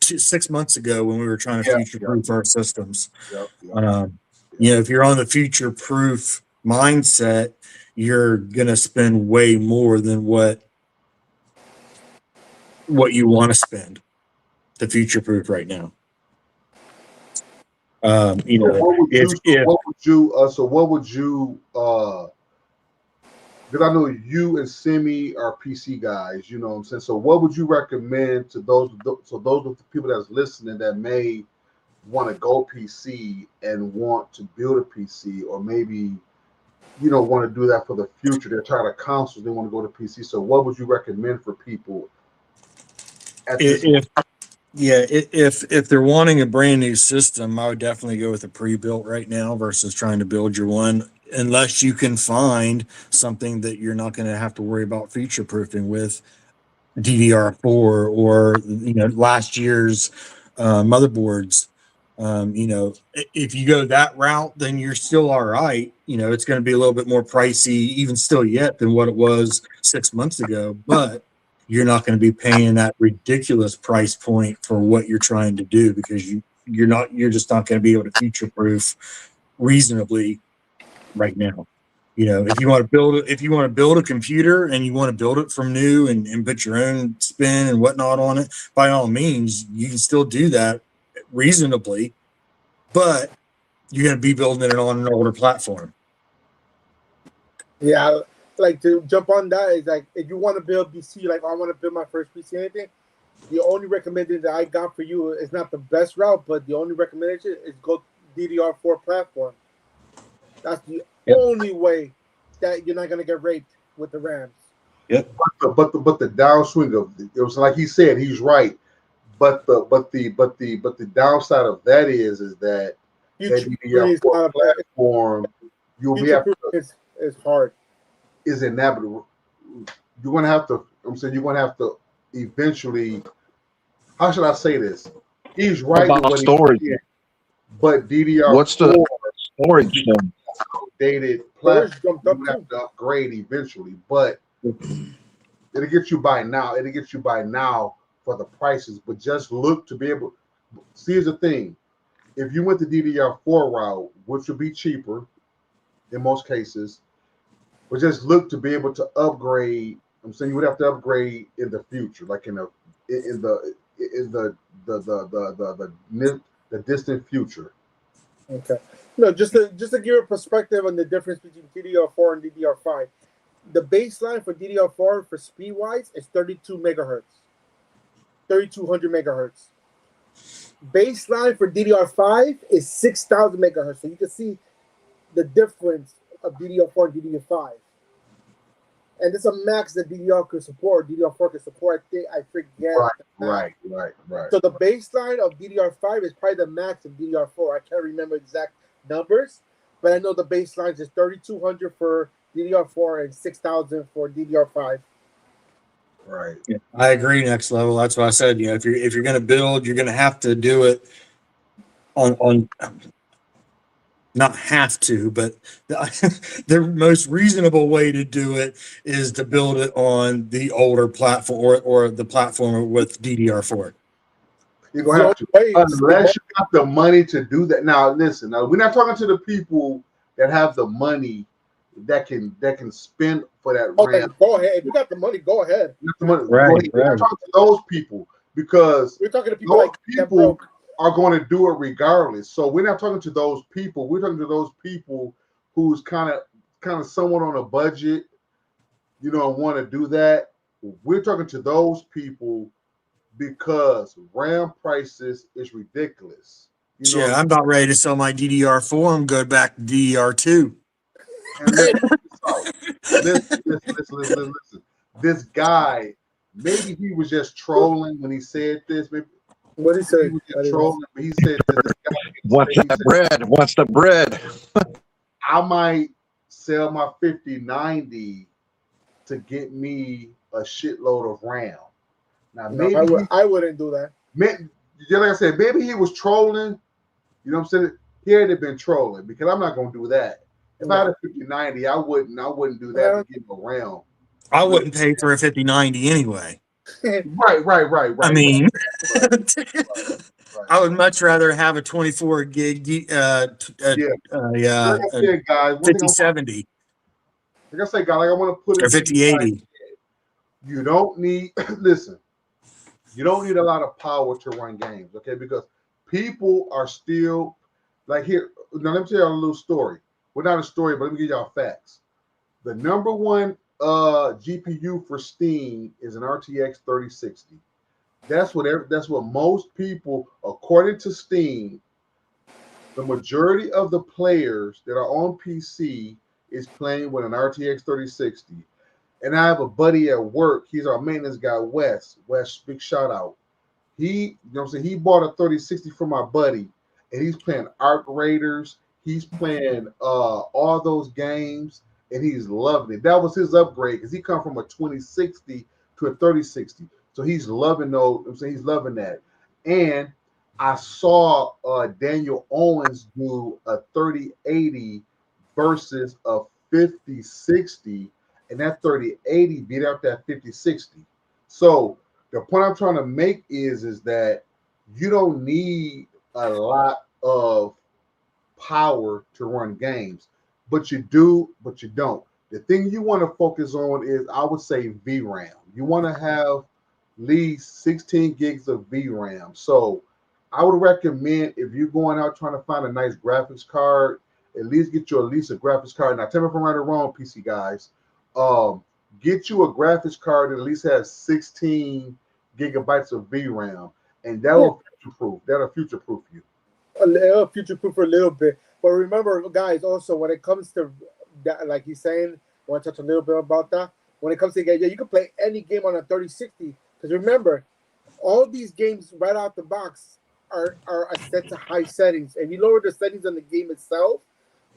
6 months ago when we were trying to future proof our systems. If you're on the future proof mindset, you're gonna spend way more than what you want to spend to future proof right now. What would you because I know you and Simi are PC guys, you know what I'm saying? So what would you recommend to those of the people that's listening that may want to go PC and want to build a PC, or maybe want to do that for the future? They're tired of consoles, they want to go to PC. So what would you recommend for people if they're wanting a brand new system? I would definitely go with a pre-built right now versus trying to build your one, unless you can find something that you're not going to have to worry about future proofing with DDR4 or last year's motherboards. If you go that route, then you're still all right. It's going to be a little bit more pricey even still yet than what it was 6 months ago, but you're not going to be paying that ridiculous price point for what you're trying to do, because you're just not going to be able to future proof reasonably right now. If you want to build a computer and you want to build it from new and put your own spin and whatnot on it, by all means, you can still do that reasonably, but you're going to be building it on an older platform. Yeah, like to jump on that is like, if you want to build PC, like I want to build my first PC or anything, the only recommendation that I got for you is not the best route, but the only recommendation is go DDR4 platform. That's the only way that you're not gonna get raped with the RAMs. Yep. But the downswing of it was like he said, he's right. But the downside of that is that DDR4 platform is hard. Is inevitable. You're gonna have to. I'm saying you're gonna have to eventually. How should I say this? He's right about storage. But DDR4. What's the storage? Outdated platform. You have to upgrade eventually, but it'll get you by now. It'll get you by now for the prices. But just look to be able. See, here's the thing: if you went the DDR4 route, which would be cheaper in most cases, but just look to be able to upgrade. I'm saying you would have to upgrade in the future, like in the distant future. Okay. No, just to give a perspective on the difference between DDR4 and DDR5. The baseline for DDR4 for speed wise is 32 megahertz, 3200 megahertz. Baseline for DDR5 is 6000 megahertz. So you can see the difference of DDR4 and DDR5. And this is a max that DDR could support. DDR4 could support. I forget. Right. So the baseline of DDR5 is probably the max of DDR4. I can't remember exact numbers, but I know the baseline is 3200 for DDR4 and 6000 for DDR5. Right. Yeah, I agree. Next level. That's what I said. You know, if you're going to build, you're going to have to do it on not have to, but the most reasonable way to do it is to build it on the older platform or the platform with DDR4. You're gonna have to, unless you got the money to do that. Now, listen. Now, we're not talking to the people that have the money that can spend for that RAM. Go ahead. If you got the money, go ahead. Right. We're not talking to those people because we're talking to people those people are going to do it regardless. So we're not talking to those people. We're talking to those people who's kind of somewhat on a budget, want to do that. We're talking to those people because RAM prices is ridiculous. Yeah, I'm about ready to sell my DDR4 and go back to DDR2. Listen. This guy, maybe he was just trolling when he said this. Maybe what he said? He was just trolling, but he said this guy wants that bread. Wants the bread. I might sell my 5090 to get me a shitload of RAM. Now, maybe I wouldn't do that. Like I said, maybe he was trolling. You know what I'm saying? He had been trolling because I'm not going to do that. If I had a 5090, I wouldn't do that to get a RAM. I wouldn't pay for a 5090 anyway. Right. I mean, I would much rather have a 24 gig 5070. Like I say, guys, I want to put it or 5080. You don't need listen. You don't need a lot of power to run games, okay? Because people are still like here. Now let me tell you a little story. Well, not a story, but let me give y'all facts. The number one GPU for Steam is an RTX 3060. That's what most people, according to Steam, the majority of the players that are on PC is playing with an RTX 3060. And I have a buddy at work. He's our maintenance guy, Wes. Wes, big shout out. He bought a 3060 for my buddy, and he's playing Arc Raiders. He's playing all those games, and he's loving it. That was his upgrade because he come from a 2060 to a 3060. So he's loving those. I'm saying he's loving that. And I saw Daniel Owens do a 3080 versus a 5060, and that 3080 beat out that 5060. So the point I'm trying to make is that you don't need a lot of power to run games, but you do, but you don't. The thing you want to focus on is, I would say, VRAM. You want to have at least 16 gigs of VRAM. So I would recommend, if you're going out trying to find a nice graphics card, at least get you a graphics card. Now, tell me if I'm right or wrong, PC guys. Get you a graphics card that at least has 16 gigabytes of VRAM, and that'll future-proof you. Future-proof for a little bit. But remember, guys, also when it comes to that, like he's saying, I want to touch a little bit about that. When it comes to you can play any game on a 3060. Because remember, all these games right out the box are set to high settings. If you lower the settings on the game itself,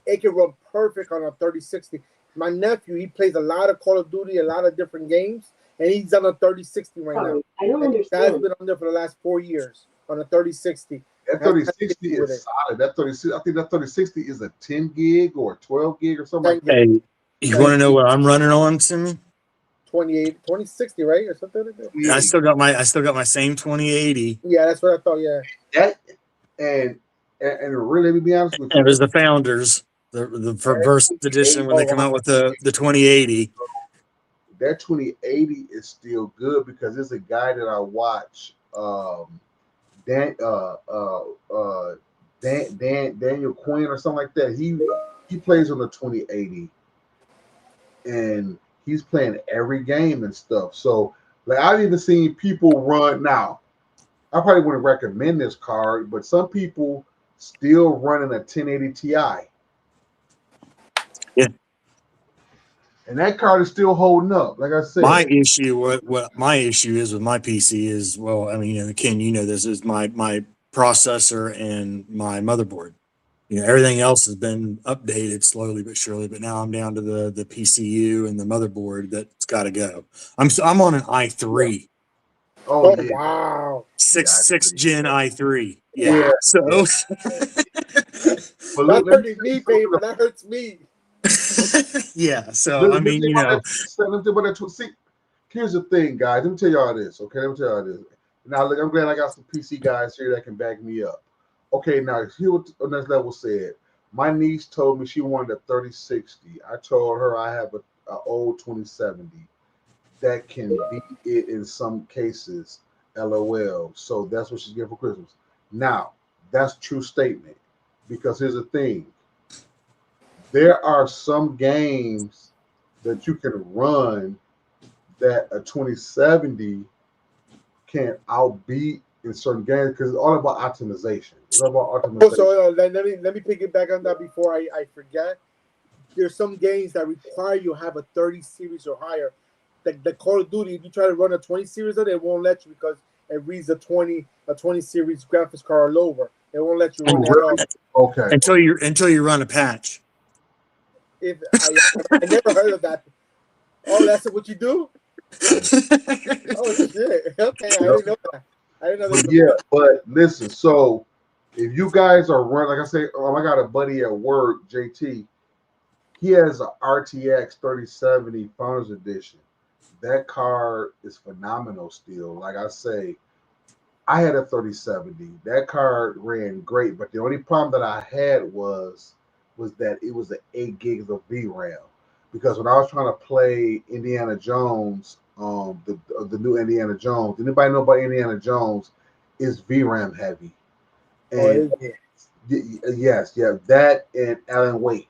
it can run perfect on a 3060. My nephew, he plays a lot of Call of Duty, a lot of different games, and he's on a 3060 right now. I don't understand. That's been on there for the last 4 years on a 3060. That 3060 is solid. That 3060, I think that 3060 is a 10 gig or 12 gig or something. Hey, you want to know what I'm running on, Simi? 2060, right, or something like that. Yeah, I still got my same 2080. Yeah, that's what I thought. Yeah. That, and and really, to be honest with It you, was the founders, the first edition when they come out with the 2080. that 2080 is still good because there's a guy that I watch, Dan, Daniel Quinn or something like that. He plays on the 2080, and he's playing every game and stuff. So like I've even seen people run now. I probably wouldn't recommend this card, but some people still running a 1080 Ti. Yeah. And that card is still holding up. Like I said, My issue, what my issue is with my PC is, well, I mean, Ken, this is my processor and my motherboard. Everything else has been updated slowly but surely, but now I'm down to the PCU and the motherboard that's got to go. I'm on an i3. oh Oh yeah, wow. Six gen i3. Yeah. Yeah. So but That's let me hurting me, baby. That hurts me. yeah. So I mean, see, here's the thing, guys. Let me tell y'all this, okay? Let me tell y'all this. Now, look, I'm glad I got some PC guys here that can back me up. Okay, now here what Next Level said. My niece told me she wanted a 3060. I told her I have a old 2070 that can beat it in some cases. LOL. So that's what she's getting for Christmas. Now, that's a true statement because here's the thing. There are some games that you can run that a 2070 can outbeat in certain games because it's all about optimization. It's all about optimization. So let me pick it back on that before I forget. There's some games that require you have a 30 series or higher. The Call of Duty, if you try to run a 20 series of it, it won't let you because it reads a 20 series graphics card lower. It won't let you run that off. Okay. Until you run a patch. If I never heard of that. Oh, that's what you do? Oh shit. Okay, I didn't know that. I didn't know that. But yeah, but listen, so if you guys are running, like I say, I got a buddy at work, JT. He has an RTX 3070 Founders Edition. That card is phenomenal still. Like I say, I had a 3070. That card ran great, but the only problem that I had was that it was an 8 gigs of VRAM. Because when I was trying to play Indiana Jones, the new Indiana Jones, anybody know about Indiana Jones? Is VRAM heavy? And yes, that and Alan Wake.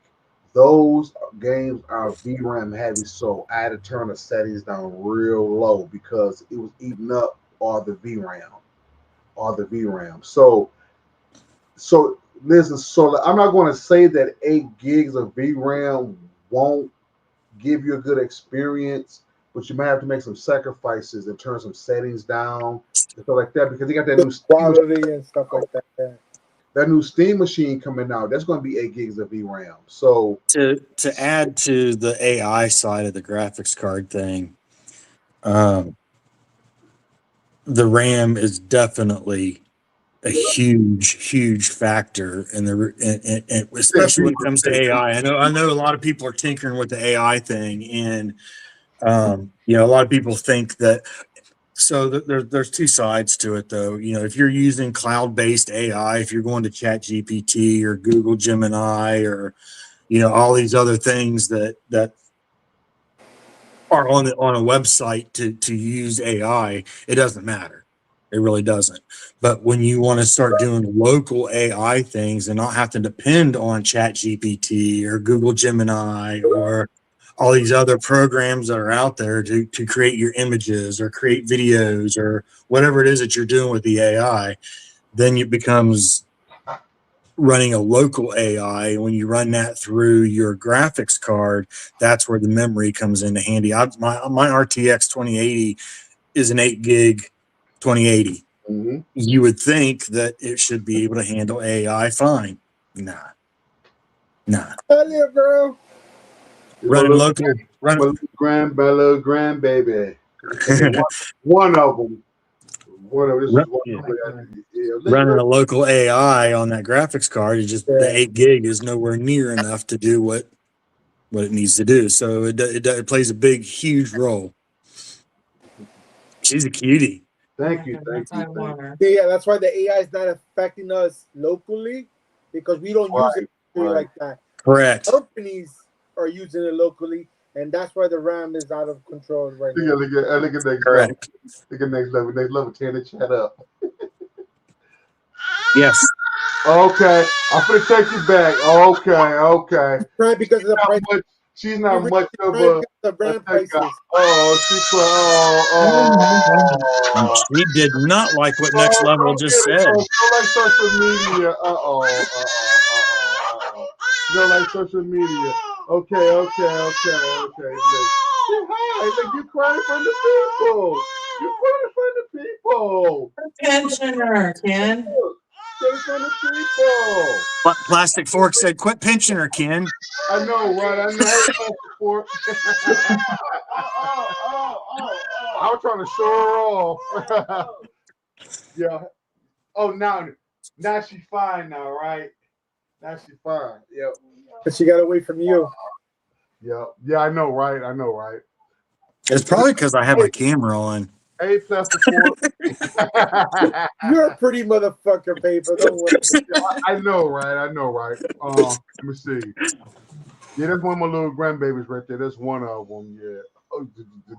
Those games are VRAM heavy, so I had to turn the settings down real low because it was eating up all the VRAM. So listen, so I'm not going to say that 8 gigs of VRAM won't give you a good experience, but you might have to make some sacrifices and turn some settings down and stuff like that because you got that new quality and stuff like that. Yeah. That new Steam machine coming out, that's going to be 8 gigs of VRAM. So to add to the AI side of the graphics card thing, the RAM is definitely a huge factor in and especially when it comes to AI. I know a lot of people are tinkering with the AI thing, and a lot of people think that. So there's two sides to it, though. If you're using cloud-based AI, if you're going to ChatGPT or Google Gemini or all these other things that are on a website to use AI, it doesn't matter. It really doesn't. But when you want to start doing local AI things and not have to depend on ChatGPT or Google Gemini or all these other programs that are out there to create your images or create videos or whatever it is that you're doing with the AI, then it becomes running a local AI. When you run that through your graphics card, that's where the memory comes into handy. My RTX 2080 is an 8 gig 2080. mm-hmm. You would think that it should be able to handle AI fine. Nah. Hell yeah, bro. Running local. Little grandbaby. One of them. Running a local AI on that graphics card is just the 8 gig is nowhere near enough to do what it needs to do. So it plays a big, huge role. She's a cutie. Thank you. Yeah, that's why the AI is not affecting us locally because we don't use it like that. Correct. Companies are using it locally, and that's why the RAM is out of control right now. Look at next level. Correct. Look at next level. Next level. Tear the chat up. Yes. Okay, I'm gonna take you back. Okay. Right, because of the price. She's not much of the RAM prices. Oh, She did not like what Next Level just said. Don't like social media. Don't like social media. Okay. Look, you crying for the people. You crying for the people. Pensioner, Ken. Crying for the people. But Plastic Fork said, "Quit pinching her, Ken." I know, right? I know. Plastic Fork. I was trying to show her off. Yeah. Oh, now she's fine now, right? Now she's fine. Yep. But she got away from you. Yeah, I know, right? It's probably because I have my camera on. Hey, Plastic Fork. You're a pretty motherfucker, paper. Don't worry. I know, right? Let me see. Yeah, that's one of my little grandbabies right there. That's one of them. Yeah. Oh,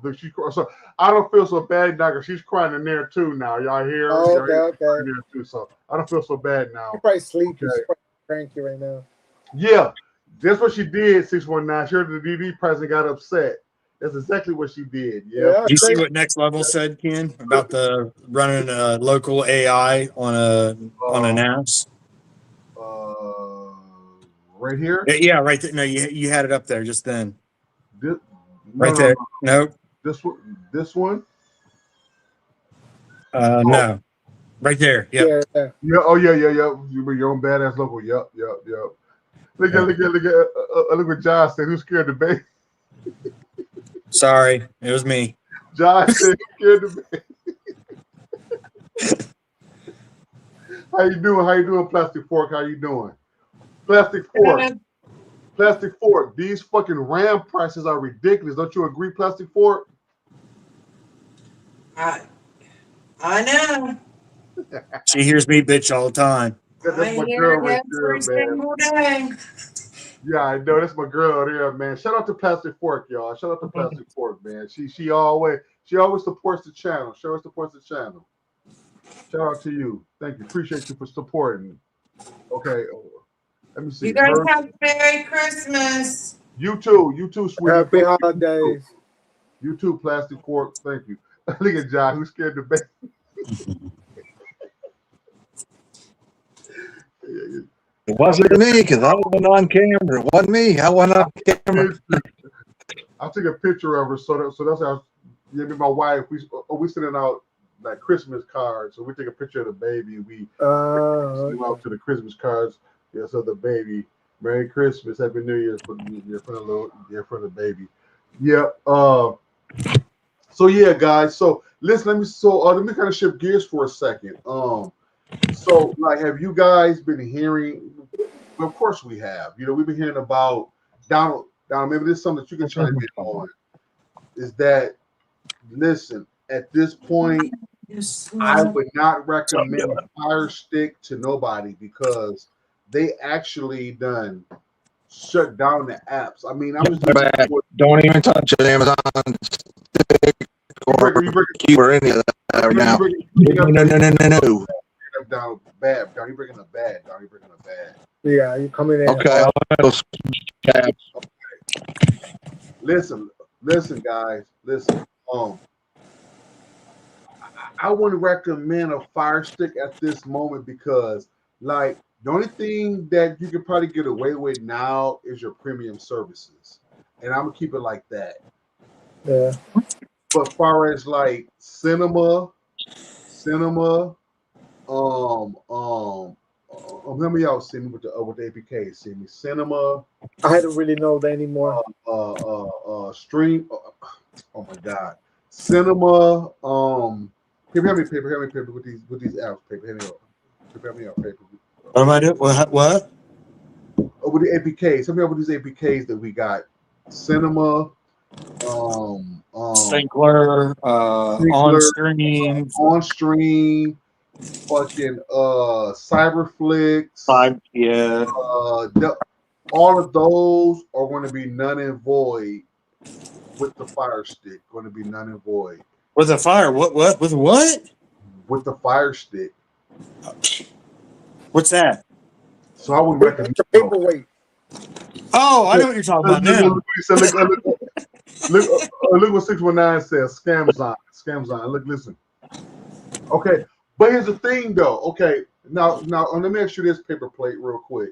look, so I don't feel so bad now because she's crying in there too now. Y'all hear? Oh, okay. There too, so I don't feel so bad now. She's probably sleeping. She's probably cranky right now. Yeah, that's what she did. 619. She heard the DD price and got upset. That's exactly what she did. Yeah. Do you see what Next Level said, Ken, about the running a local AI on a NAS? Right here. Yeah, right there. No, you had it up there just then. This, There. No. This one. No. Right there. Yep. Yeah. Yeah. Oh yeah. Your own badass local. Yep. Look at Josh said, "Who's scared the baby?" Sorry, it was me. Josh said, "Scared the baby." How you doing, Plastic Fork? How you doing? Plastic Fork. These fucking RAM prices are ridiculous. Don't you agree, Plastic Fork? I know. She hears me bitch all the time. That's I my hear girl it right every there, man. single day. Yeah, I know. That's my girl there, man. Shout out to Plastic Fork, y'all. Shout out to Plastic Fork, man. She always supports the channel. She always supports the channel. Shout out to you. Thank you. Appreciate you for supporting. Okay. Let me see. You guys have a Merry Christmas. You too, sweetie. Happy holidays. You too, Plastic Fork. Thank you. Look at John, who's scared to baby. It wasn't me because I wasn't on camera. It wasn't me. I wasn't on camera. I took a picture of her, so that's how me and my wife we sending out like Christmas cards. So we take a picture of the baby. We send them out to the Christmas cards. Yeah, so the baby. Merry Christmas, Happy New Year for the baby. Yeah. So yeah, guys. So listen, let me kind of shift gears for a second. So like, have you guys been hearing? Well, of course we have. We've been hearing about Donald. Maybe this is something that you can chime in on. Is that, listen, at this point, I would not recommend Fire Stick to nobody because they actually done shut down the apps. I mean, I'm just don't even touch an Amazon Stick or any of that right now. No. Down bad. Down, you bringing a bad. Yeah, you coming in. Okay. Listen, guys. Listen. I wouldn't recommend a Fire Stick at this moment because, like, the only thing that you can probably get away with now is your premium services, and I'm gonna keep it like that. Yeah. But far as like cinema, how many y'all see me with the APK? See me cinema. I don't really know that anymore. Stream. Oh my God, cinema. Paper with these apps. Paper me out. Paper. What am I doing? What? With the APKs. Help me out with these APKs that we got. Cinema. Sinclair, on stream. fucking Cyberflix. Yeah. All of those are going to be none and void with the Fire Stick. Going to be none and void With a fire? What? With what? with the Fire Stick. What's that? So I would recommend. It's a paperweight. Oh, I know what you're talking about now. Look what 619 says. Scams on. Look, listen. Okay, but here's the thing, though. Okay, now, let me ask you this paper plate real quick.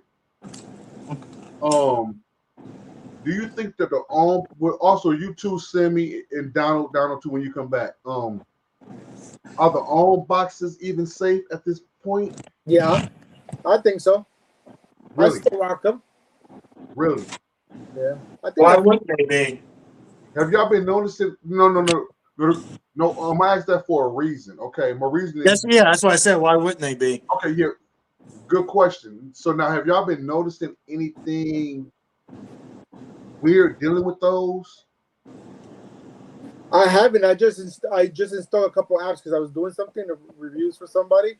Do you think that also you two send me and Donald too when you come back? Are the ARM boxes even safe at this point? Yeah, I think so. Really? I still rock them. Really? Yeah. I think Why wouldn't they be? Have y'all been noticing? No. I asked that for a reason. Okay, my reason is That's why I said why wouldn't they be? okay. Yeah, good question. So now, have y'all been noticing anything weird dealing with those? I haven't. I just installed a couple apps because I was doing something, reviews for somebody,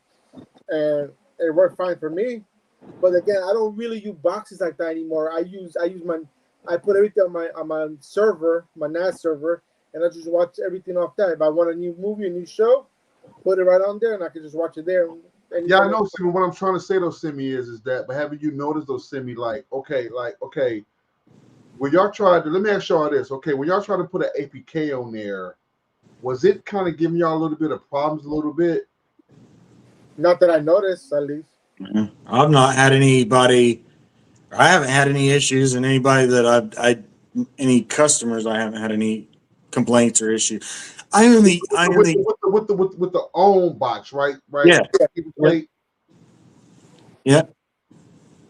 and it worked fine for me. But again, I don't really use boxes like that anymore. I put everything on my server, my NAS server, and I just watch everything off that. If I want a new movie, a new show, put it right on there, and I can just watch it there. Yeah, I know, Simi. What I'm trying to say, though, Simi, is that, but haven't you noticed those, Simi, okay, when y'all tried to, let me ask y'all this, okay, when y'all tried to put an APK on there, was it kind of giving y'all a little bit of problems, a little bit? Not that I noticed, at least. I've not had anybody. I haven't had any issues, and anybody that any customers, I haven't had any complaints or issues. With the own box, right? Yeah. Yeah.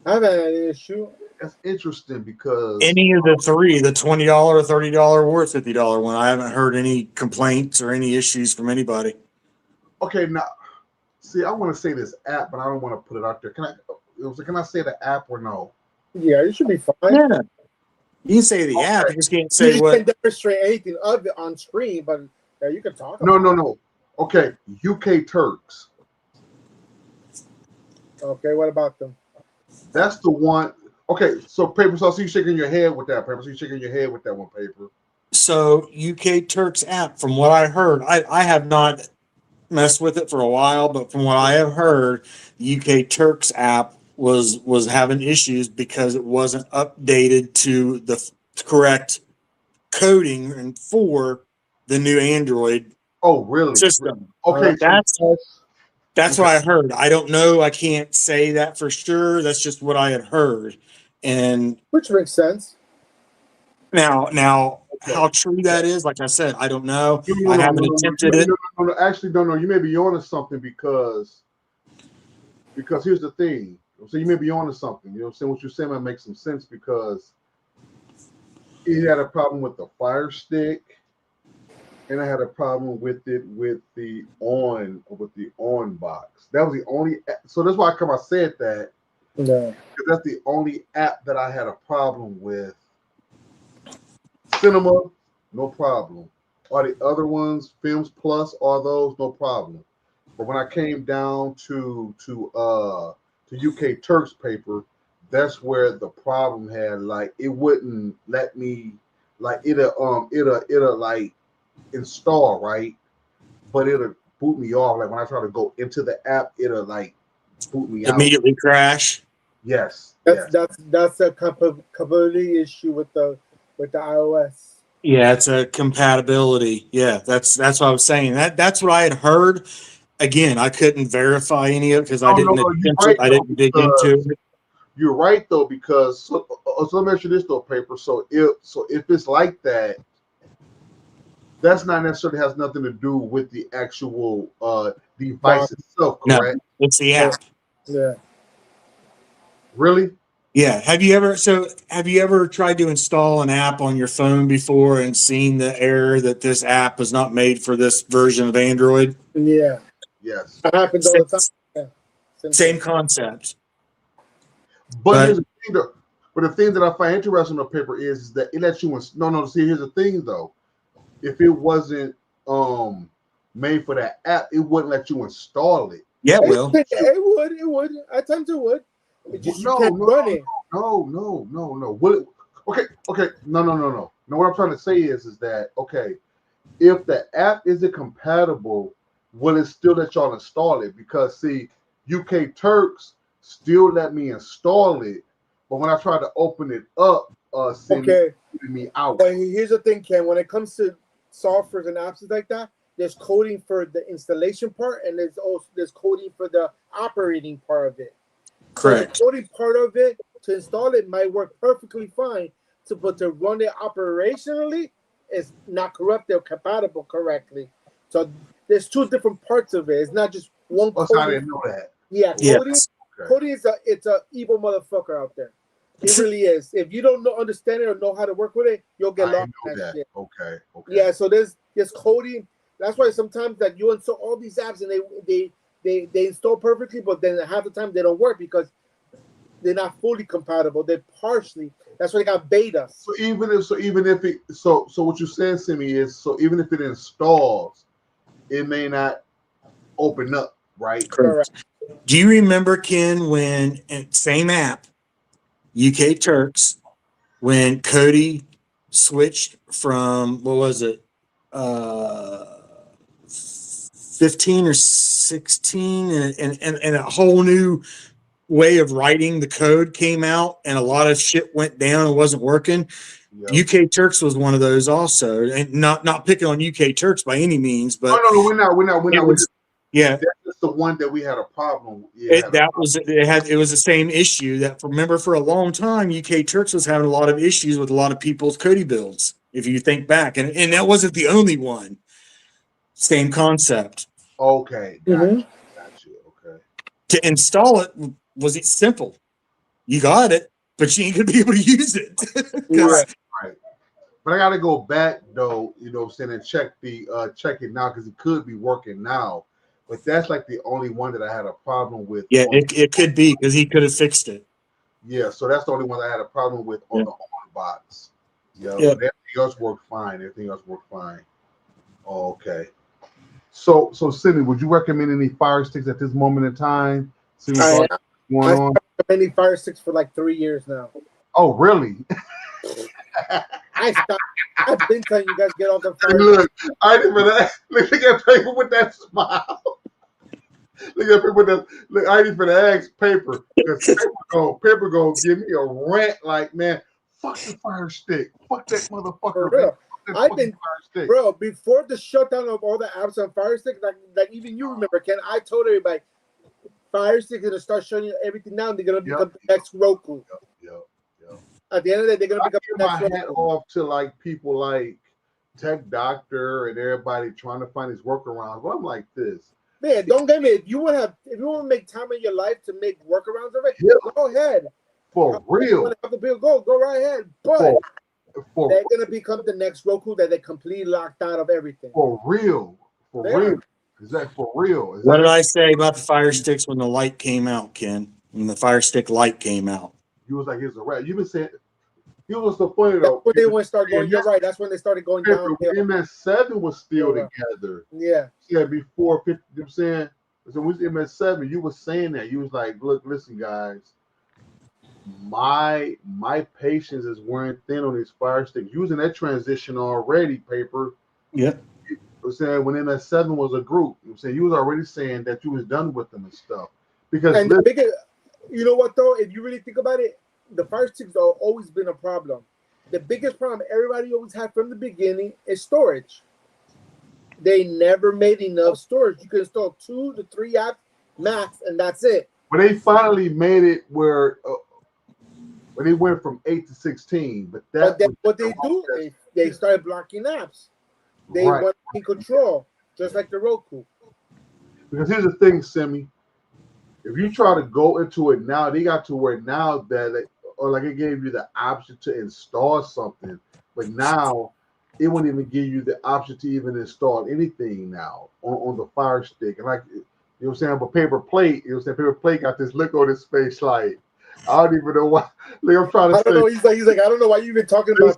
I haven't had any issue. That's interesting because any of the three, the $20, $30, or $50 one, I haven't heard any complaints or any issues from anybody. Okay, now, see, I want to say this app, but I don't want to put it out there. Can I say the app or no? Yeah, it should be fine. Yeah. You can say the app, you just can't say you what. You can't demonstrate anything of it on screen, but you can talk about No. Okay, UK Turks. Okay, what about them? That's the one. Okay, so Paper, so I see you shaking your head with that, Paper. So you shaking your head with that one, Paper. So UK Turks app, from what I heard, I have not messed with it for a while, but from what I have heard, UK Turks app was having issues because it wasn't updated to the correct coding and for the new Android system. Okay, that's what I heard. I don't know. I can't say that for sure. That's just what I had heard. And which makes sense. Now, how true that is, like I said, I don't know. I haven't attempted it. No, actually, no. You may be onto something because here's the thing. So you may be onto something. You know what I'm saying? What you're saying might make some sense because he had a problem with the Fire Stick, and I had a problem with it with the on box. That was the only. So that's why I said that. Yeah. Because that's the only app that I had a problem with. Cinema, no problem. All the other ones, Films Plus, all those, no problem. But when I came down to UK Turks paper, that's where the problem had, like, it wouldn't let me, like, it'll like install, right? But it'll boot me off. Like when I try to go into the app, it'll like boot me immediately out. Crash. Yes. That's a compatibility issue with the iOS. Yeah, it's a compatibility. Yeah, that's what I was saying. That's what I had heard. Again, I couldn't verify any of it because I didn't dig into it. You're right though, because so let me ask you this though, Paper. So if it's like that, that's not necessarily has nothing to do with the actual device itself, correct? No, it's the app. Yeah. Really? Yeah. Have you ever tried to install an app on your phone before and seen the error that this app was not made for this version of Android? Yeah. Yes. That happens all the time. Yeah. Same concept. But here's the thing though. But the thing that I find interesting on Paper is that it lets you see, here's the thing though. If it wasn't made for that app, it wouldn't let you install it. Yeah, it will. It would. At times it would. It just you can't run it. No. What? Okay. No. No, what I'm trying to say is that okay, if the app isn't compatible, will it still let y'all install it? Because see, UK Turks still let me install it, but when I try to open it up, Okay. me out. But here's the thing, Ken. When it comes to softwares and apps like that, there's coding for the installation part, and there's coding for the operating part of it. Correct. So the coding part of it to install it might work perfectly fine, but to run it operationally is not corrupt or compatible correctly. So there's two different parts of it. It's not just one. I didn't know that. Yeah, coding is a evil motherfucker out there. It really is. If you don't understand it or know how to work with it, you'll get lost in that shit. Okay. Yeah, so there's coding. That's why sometimes that you install all these apps and they install perfectly, but then half the time they don't work because they're not fully compatible. They're partially. That's why they got betas. So what you're saying to me is, so even if it installs, it may not open up, right? Correct. Do you remember, Ken, when same app, UK Turks, when Cody switched from what was it, 15 or 16, and a whole new way of writing the code came out, and a lot of shit went down and wasn't working. Yep. UK Turks was one of those also, and not picking on UK Turks by any means, but no, we're not. Yeah, that's the one that we had a problem. It was the same issue that for a long time UK Turks was having a lot of issues with a lot of people's Cody builds. If you think back, and that wasn't the only one. Same concept. Okay, gotcha. Okay. To install it was it simple. You got it, but you ain't gonna be able to use it. Right. But I gotta go back though, and check it now because it could be working now. But that's like the only one that I had a problem with. Yeah, it could be because he could have fixed it. Yeah, so that's the only one I had a problem with on the on box. Yeah, everything else worked fine. Oh, okay. So Sydney, would you recommend any Fire Sticks at this moment in time? I've recommending Fire Sticks for like 3 years now. Oh, really? I've been telling you guys get off the Fire. Look, I didn't even look at paper with that smile. Look at paper with that. Look, I didn't even ask paper because paper gonna give me a rant like, man, fuck the Fire Stick, fuck that motherfucker. For real. Bro, before the shutdown of all the apps on Fire Stick, like even you remember, Ken, I told everybody Fire Stick is gonna start shutting everything down. They're gonna become the next Roku. Yep. At the end of the day, they're gonna become the next Roku. Off to like people like Tech Doctor and everybody trying to find these workarounds. But I'm like this. Man, don't get me. If you want to make time in your life to make workarounds of it, go ahead. For real. Want to have the bill? Go right ahead. But they're gonna become the next Roku that they completely locked out of everything. For real. Is that for real? What did I say about the Fire Sticks when the light came out, Ken? When the Fire Stick light came out, you was like, "Here's a rat." You've been saying. You was so funny though. That's when they went start going. You're right. That's when they started going down. MS7 was still together. Yeah. Before 50. You know what I'm saying? So when we was MS7, you was saying that. You was like, "Look, listen, guys. My patience is wearing thin on these Fire Sticks. Using that transition already, paper. Yeah. You know saying when MS7 was a group, you know saying you was already saying that you was done with them and stuff. Because you know what though, if you really think about it, the Fire Sticks have always been a problem. The biggest problem everybody always had from the beginning is storage. They never made enough storage. You can install 2 to 3 apps max, and that's it. But they finally made it where they went from 8 to 16. But what they do, they started blocking apps. They want to control, just like the Roku. Because here's the thing, Simi. If you try to go into it now, they got to where now that it gave you the option to install something, but now it won't even give you the option to even install anything now on the Fire Stick. And like, you know what I'm saying? But Paper Plate, you know what I'm saying? Paper Plate got this look on his face like, I don't even know why. Like, I'm trying to say. I don't know. He's like, I don't know why you even talking about.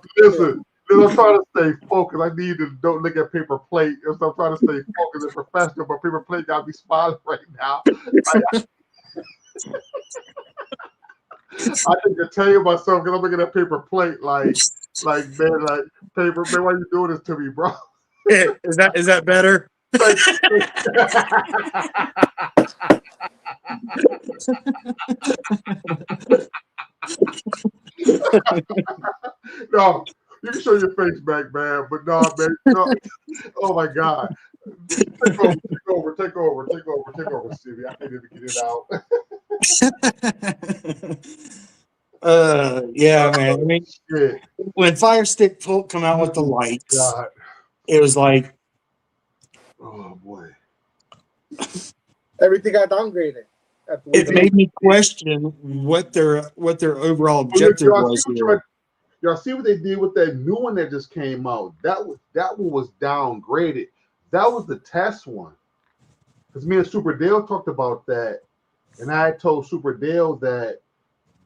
I'm trying to stay focused. I need to don't look at paper plate. So I'm trying to stay focused and professional, but paper plate got me smiling right now. I can contain myself because I'm looking at paper plate like man, like paper man, why you doing this to me, bro? Is that better? No, you can show your face back, man. But no, man. No. Oh my God. Take over, Stevie. I can't even get it out. Yeah, man. I mean, Shit. when Fire Stick come out with the lights, God. it was like, oh boy. Everything got downgraded. It made me question what their overall objective was here. Y'all see what they did with that new one that just came out? That one was downgraded. That was the test one. Because me and Super Dale talked about that, and I told Super Dale that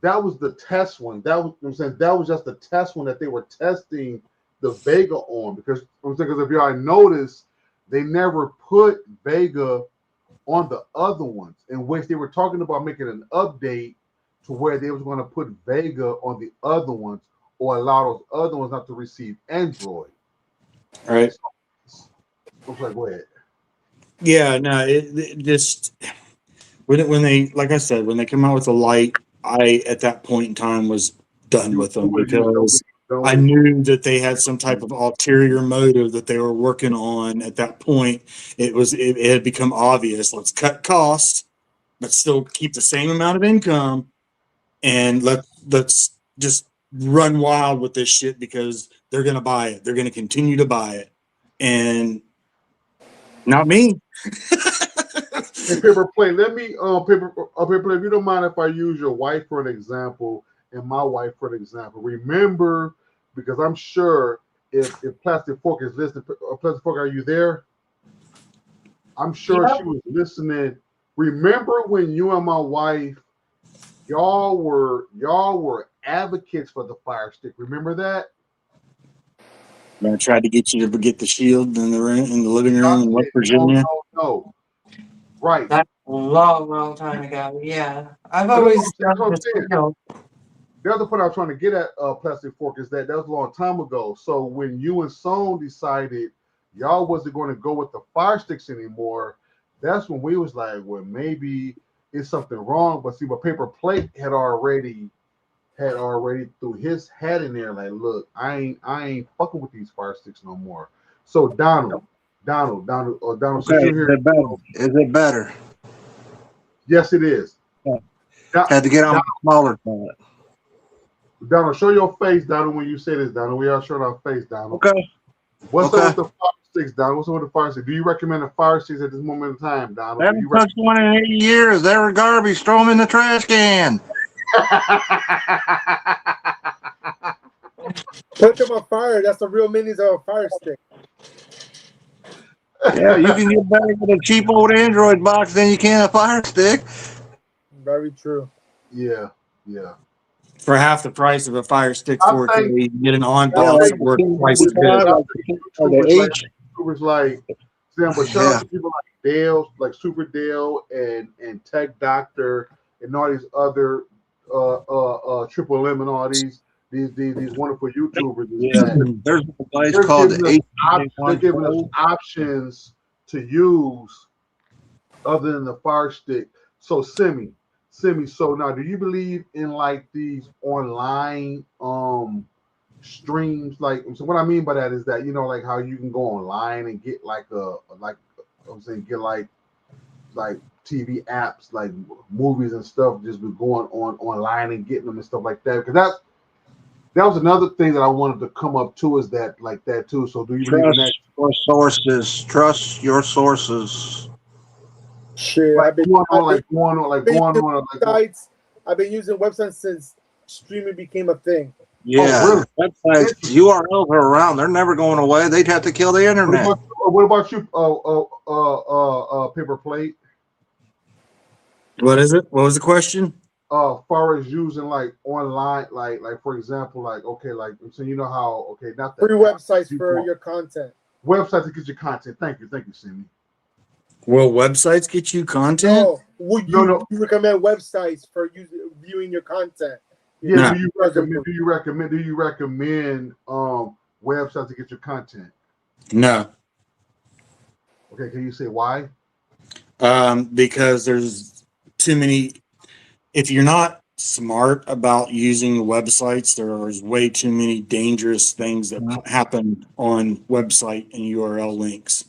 was the test one. That was, you know what I'm saying, that was just the test one that they were testing the Vega on. Because if y'all noticed, they never put Vega on the other ones, in which they were talking about making an update to where they was going to put Vega on the other ones or allow those other ones not to receive Android. All right. So, I was like, go ahead. Yeah, no, it just when they, like I said, when they come out with the light, I at that point in time was done with them because I knew that they had some type of ulterior motive that they were working on. At that point, it had become obvious. Let's cut costs, but still keep the same amount of income, and let's just run wild with this shit because they're gonna buy it. They're gonna continue to buy it, and not me. Hey, paper plate. Let me paper plate. If you don't mind if I use your wife for an example and my wife for an example, remember, because I'm sure if Plastic Fork is listening, Plastic Fork, are you there? I'm sure she was listening. Remember when you and my wife, y'all were advocates for the Fire Stick. Remember that? I tried to get you to get the Shield in the living room in West Virginia. No. Right. That's a long time ago. Yeah. I've always done this. The other point I was trying to get at, Plastic Fork, is that was a long time ago. So when you and Son decided y'all wasn't going to go with the Fire Sticks anymore, that's when we was like, well, maybe it's something wrong. But see, but Paper Plate had already threw his head in there, like, look, I ain't fucking with these Fire Sticks no more. So Donald, Okay, is it better? Yes, it is. Yeah. Had to get on smaller side. Donald, show your face, Donald, when you say this, Donald. We are showing our face, Donald. Okay. What's up with the Fire Sticks, Donald? What's up with the Fire Sticks? Do you recommend the Fire Sticks at this moment in time, Donald? I haven't touched one in 80 years. They were garbage. Throw them in the trash can. Put them on fire. That's the real meanings of a Fire Stick. Yeah, you can get better with a cheap old Android box than you can a Fire Stick. Very true. Yeah. For half the price of a Fire Stick 4K, you get an on-box worth twice as good. It was like, but shout out to people like Dale, like Super Dale and Tech Doctor and all these other Triple M and all these wonderful YouTubers. Yeah, there's a place called they're giving us options to use other than the Fire Stick. So Simi, so now do you believe in like these online streams? Like, so what I mean by that is that, you know, like how you can go online and get like get like TV apps, like movies and stuff, just be going on online and getting them and stuff like that. Because that was another thing that I wanted to come up to, is that like that too. So do you believe in that? Trust your sources. Shit, Like, I've been using websites since streaming became a thing. Yeah, really? Websites, URLs are around. They're never going away. They'd have to kill the internet. What about you, Paper Plate? What is it? What was the question? far as using like online, like for example, like okay, like so you know how okay, not the free websites you for want- your content. websites to get your content. Thank you, Sammy. Will websites get you content? No, would you, No. you recommend websites for viewing your content? Yeah, No. do you recommend websites to get your content? No. Okay, can you say why? Because there's too many. If you're not smart about using websites, there's way too many dangerous things that happen on website and URL links.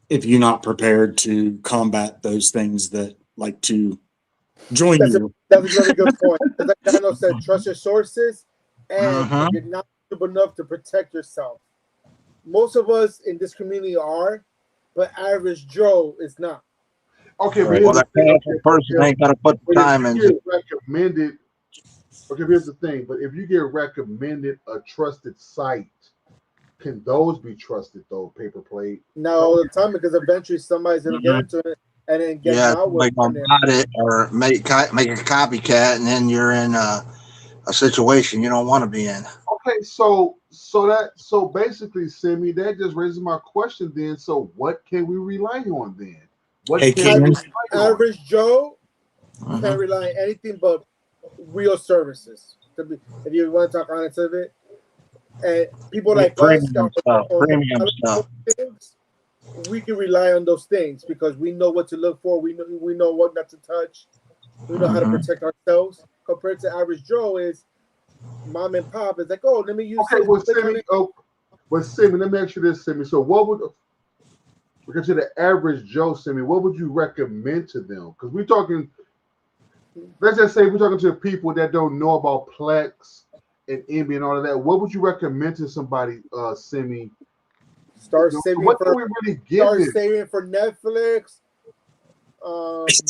If you're not prepared to combat those things that like to join That's you. a very good point. Like Dano said, trust your sources, and Mhm. you're not enough to protect yourself. Most of us in this community are, but average Joe is not. Okay, Right. Well, that person ain't got to put the time in. Recommended. Okay, here's the thing. But if you get recommended a trusted site, can those be trusted though? Paper plate. Not all the time, because eventually somebody's gonna get into it and then get Yeah, malware like on there. bought it or make a copycat, and then you're in a situation you don't want to be in. Okay, so basically, Simi, that just raises my question. Then, so what can we rely on then? What Hey, can we Ken. rely on? Average Joe Mhm. can't rely on anything but real services. If you want to talk honest of it, and people like us Premium stuff. things, we can rely on those things because we know what to look for. We know what not to touch. We know how to Mhm. protect ourselves. Compared to average Joe, is mom and pop is like, oh, let me use. Okay, this. well, Click on Simi, it. Simi, let me ask you this, Simi. So, what would because to the average Joe, Simi, what would you recommend to them? Because we're talking. Let's just say we're talking to people that don't know about Plex and Envy and all of that. What would you recommend to somebody, Simi? Start saving What for. can we really get? Start saving for Netflix,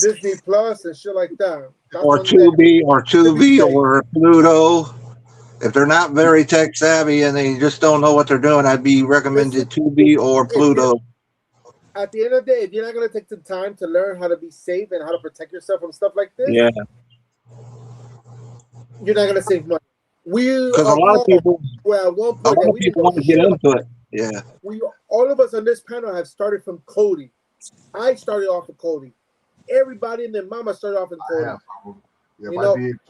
Disney Plus, and shit like that. That's Or one Tubi, or Tubi, or Pluto. If they're not very tech savvy and they just don't know what they're doing, I'd be recommended Tubi or Pluto. At the end of the day, if you're not going to take the time to learn how to be safe and how to protect yourself from stuff like this, Yeah, you're not going to save money. because a lot of people want to get into it. Yeah, All of us on this panel have started from Kodi. I started off with Kodi. Everybody and their mama started off in Kodi.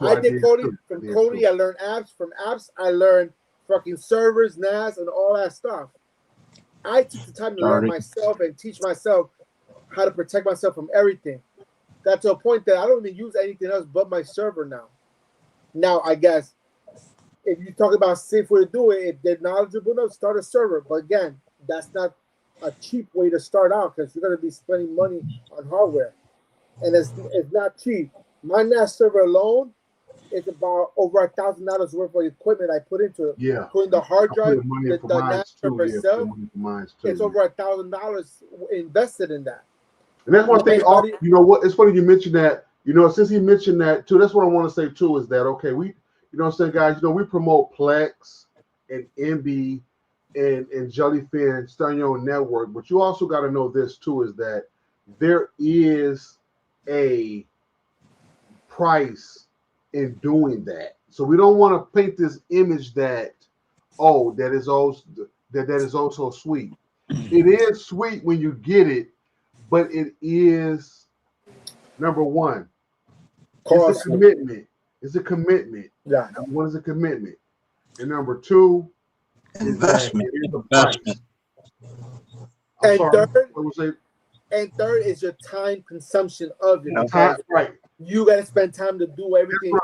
I did Kodi. From Kodi, I learned apps. From apps, I learned fucking servers, NAS, and all that stuff. I took the time to learn myself and teach myself how to protect myself from everything. Got to a point that I don't even use anything else but my server now. Now, I guess, if you talk about safe way to do it, if they're knowledgeable enough, start a server. But again, that's not a cheap way to start out because you're going to be spending money on hardware. And it's not cheap. My NAS server alone is about over $1,000 worth of equipment I put into it. Yeah. Including the hard drive, the NAS server too, itself. It's over $1,000 invested in that. And that's one thing. You know what? It's funny you mentioned that. You know, since he mentioned that too, that's what I want to say too. Is that okay? We, you know, what I'm saying, guys. You know, we promote Plex and MB and Jellyfin, starting your own network. But you also got to know this too: is that there is a price in doing that. So we don't want to paint this image that that is also sweet. It is sweet when you get it, but it is number one. It's a commitment. It's a commitment. Yeah. Number one is a commitment, and number two, investment. And third is your time consumption of it. Right. You got to spend time to do everything.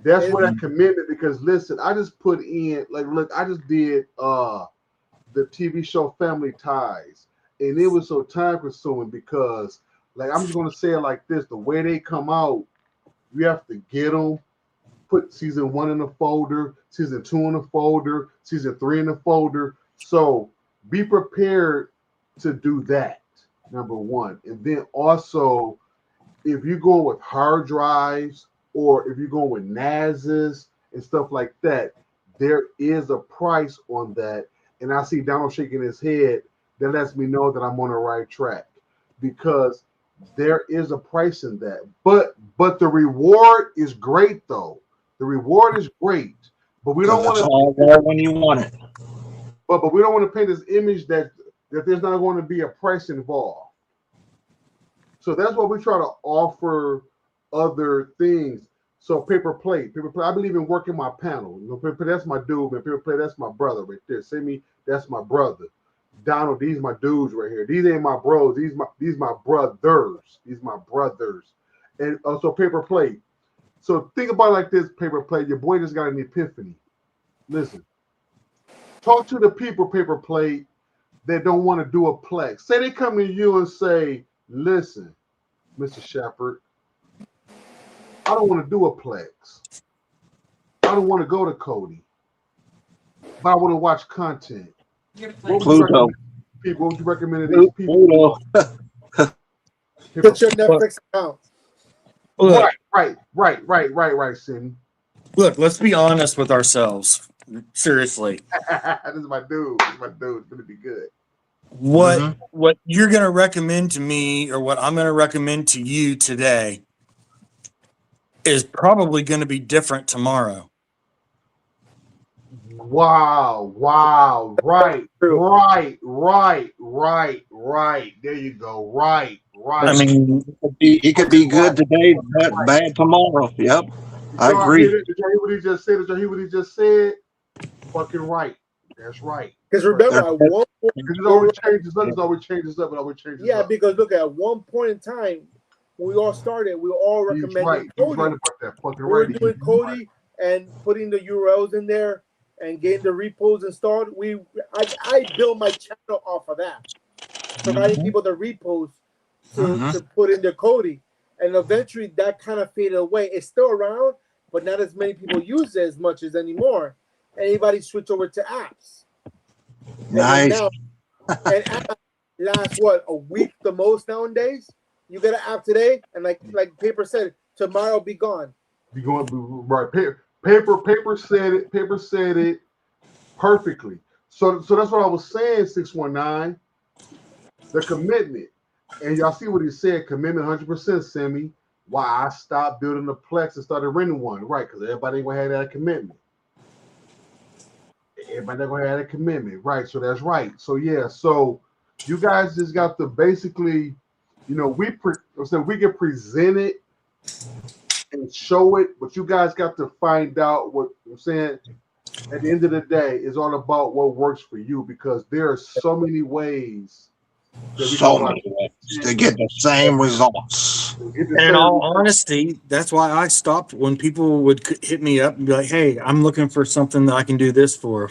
That's what that commitment. Because listen, I just put in look, I just did the TV show Family Ties, and it was so time consuming because I'm just gonna say it like this: the way they come out, you have to get them. Put season 1 in the folder, season 2 in the folder, season 3 in the folder. So be prepared to do that. Number one, and then also, if you're going with hard drives or if you're going with NASs and stuff like that, there is a price on that. And I see Donald shaking his head. That lets me know that I'm on the right track, because there is a price in that. But the reward is great though. The reward is great. But we don't want It's to all there when you want it. but we don't want to paint this image that there's not going to be a price involved. So that's why we try to offer other things. So paper plate. I believe in working my panel. You know, paper, that's my dude, man. Paper plate, that's my brother right there. Simi, that's my brother. Donald, these my dudes right here. These ain't my bros. These my brothers. These my brothers. And also paper plate. So think about it like this, paper plate. Your boy just got an epiphany. Listen. Talk to the people, paper plate, that don't want to do a plex. Say they come to you and say, listen, Mr. Shepard, I don't want to do a plex. I don't want to go to Cody. But I want to watch content. What would you recommend people? What would you recommend to these people? Get your Netflix account. Look, Right, Cindy. look, let's be honest with ourselves. Seriously. This is my dude. This is my dude. It's gonna be good. What you're gonna recommend to me, or what I'm gonna recommend to you today, is probably gonna be different tomorrow. Wow. Right. There you go. Right. I mean, He could be good today, bad tomorrow. Yep. I agree. Did you hear what he just said? Did you hear what he just said? Fucking right. That's right. Because remember, at one point, Because it always changes up. It always changes up. yeah, because look, at one point in time, when we all started, we all He's recommended right. He's Cody. right about that. Fucking We were right. doing Cody and putting the URLs in there and getting the repos installed. I built my channel off of that, providing people the repos to put in their Cody, and eventually that kind of faded away. It's still around, but not as many people use it as much as anymore. Anybody switch over to apps. Nice. And apps last a week the most nowadays. You get an app today, and like Paper said, tomorrow be gone. Be going right. Paper said it. Paper said it perfectly. So that's what I was saying. 619. The commitment, and y'all see what he said. Commitment, 100%. Sammy. Why I stopped building the Plex and started renting one, right? Because everybody ain't gonna have that commitment. Everybody not gonna have that commitment, right? So that's right. So yeah. So you guys just got to basically, we can present it and show it, but you guys got to find out what I'm saying. At the end of the day, it's all about what works for you, because there are so many ways to get the same results. And in all honesty, that's why I stopped when people would hit me up and be like, "Hey, I'm looking for something that I can do this for."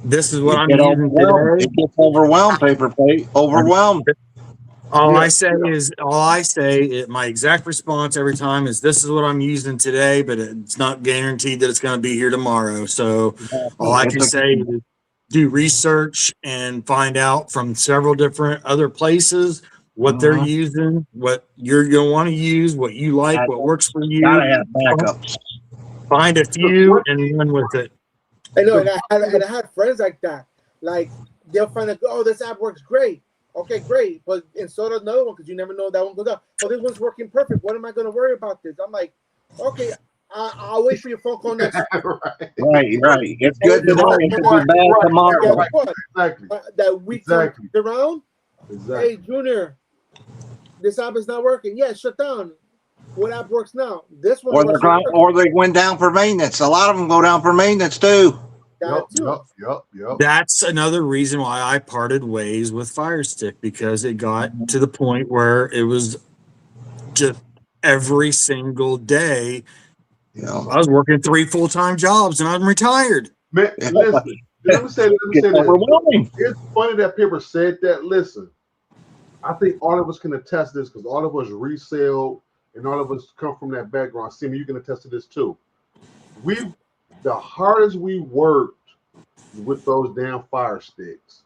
This is what I'm using today. It gets overwhelmed, paper plate. Overwhelmed. All I say, my exact response every time is, "This is what I'm using today," but it's not guaranteed that it's going to be here tomorrow. So all I can say is do research and find out from several different other places what they're using, what you're going to want to use, what you like, what works for you. Gotta have backups. Find a few and run with it. I know, and I had friends like that. Like, they'll find out, oh, this app works great. Okay, great. But install another one, because you never know that one goes out. Oh, this one's working perfect. What am I going to worry about this? I'm like, okay, I'll wait for your phone call next week. Right. It's good to know it could be bad tomorrow. Exactly. That week comes around. Exactly. Hey, Junior, this app is not working. Yeah, shut down. What app works now? This one. Or they went down for maintenance. A lot of them go down for maintenance too. Yep. That's another reason why I parted ways with Fire Stick, because it got to the point where it was just every single day. I was working 3 full-time jobs and I'm retired. Man, listen. Let me say this. It's funny that people said that. Listen, I think all of us can attest to this, because all of us resell and all of us come from that background. Simi, you can attest to this too. The hardest we worked with those damn Fire Sticks.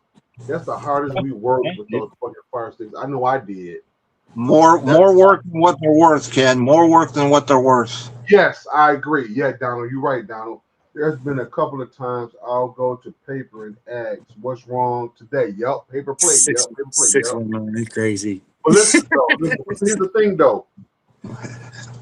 That's the hardest we worked with those fucking Fire Sticks. I know I did. More work than what they're worth, Ken. More work than what they're worth. Yes, I agree. Yeah, Donald, you're right, Donald. There's been a couple of times I'll go to Paper and ask, what's wrong today? Yep, paper plate. Six, Yep, paper plate. Yep. Crazy. But listen, here's the thing, though.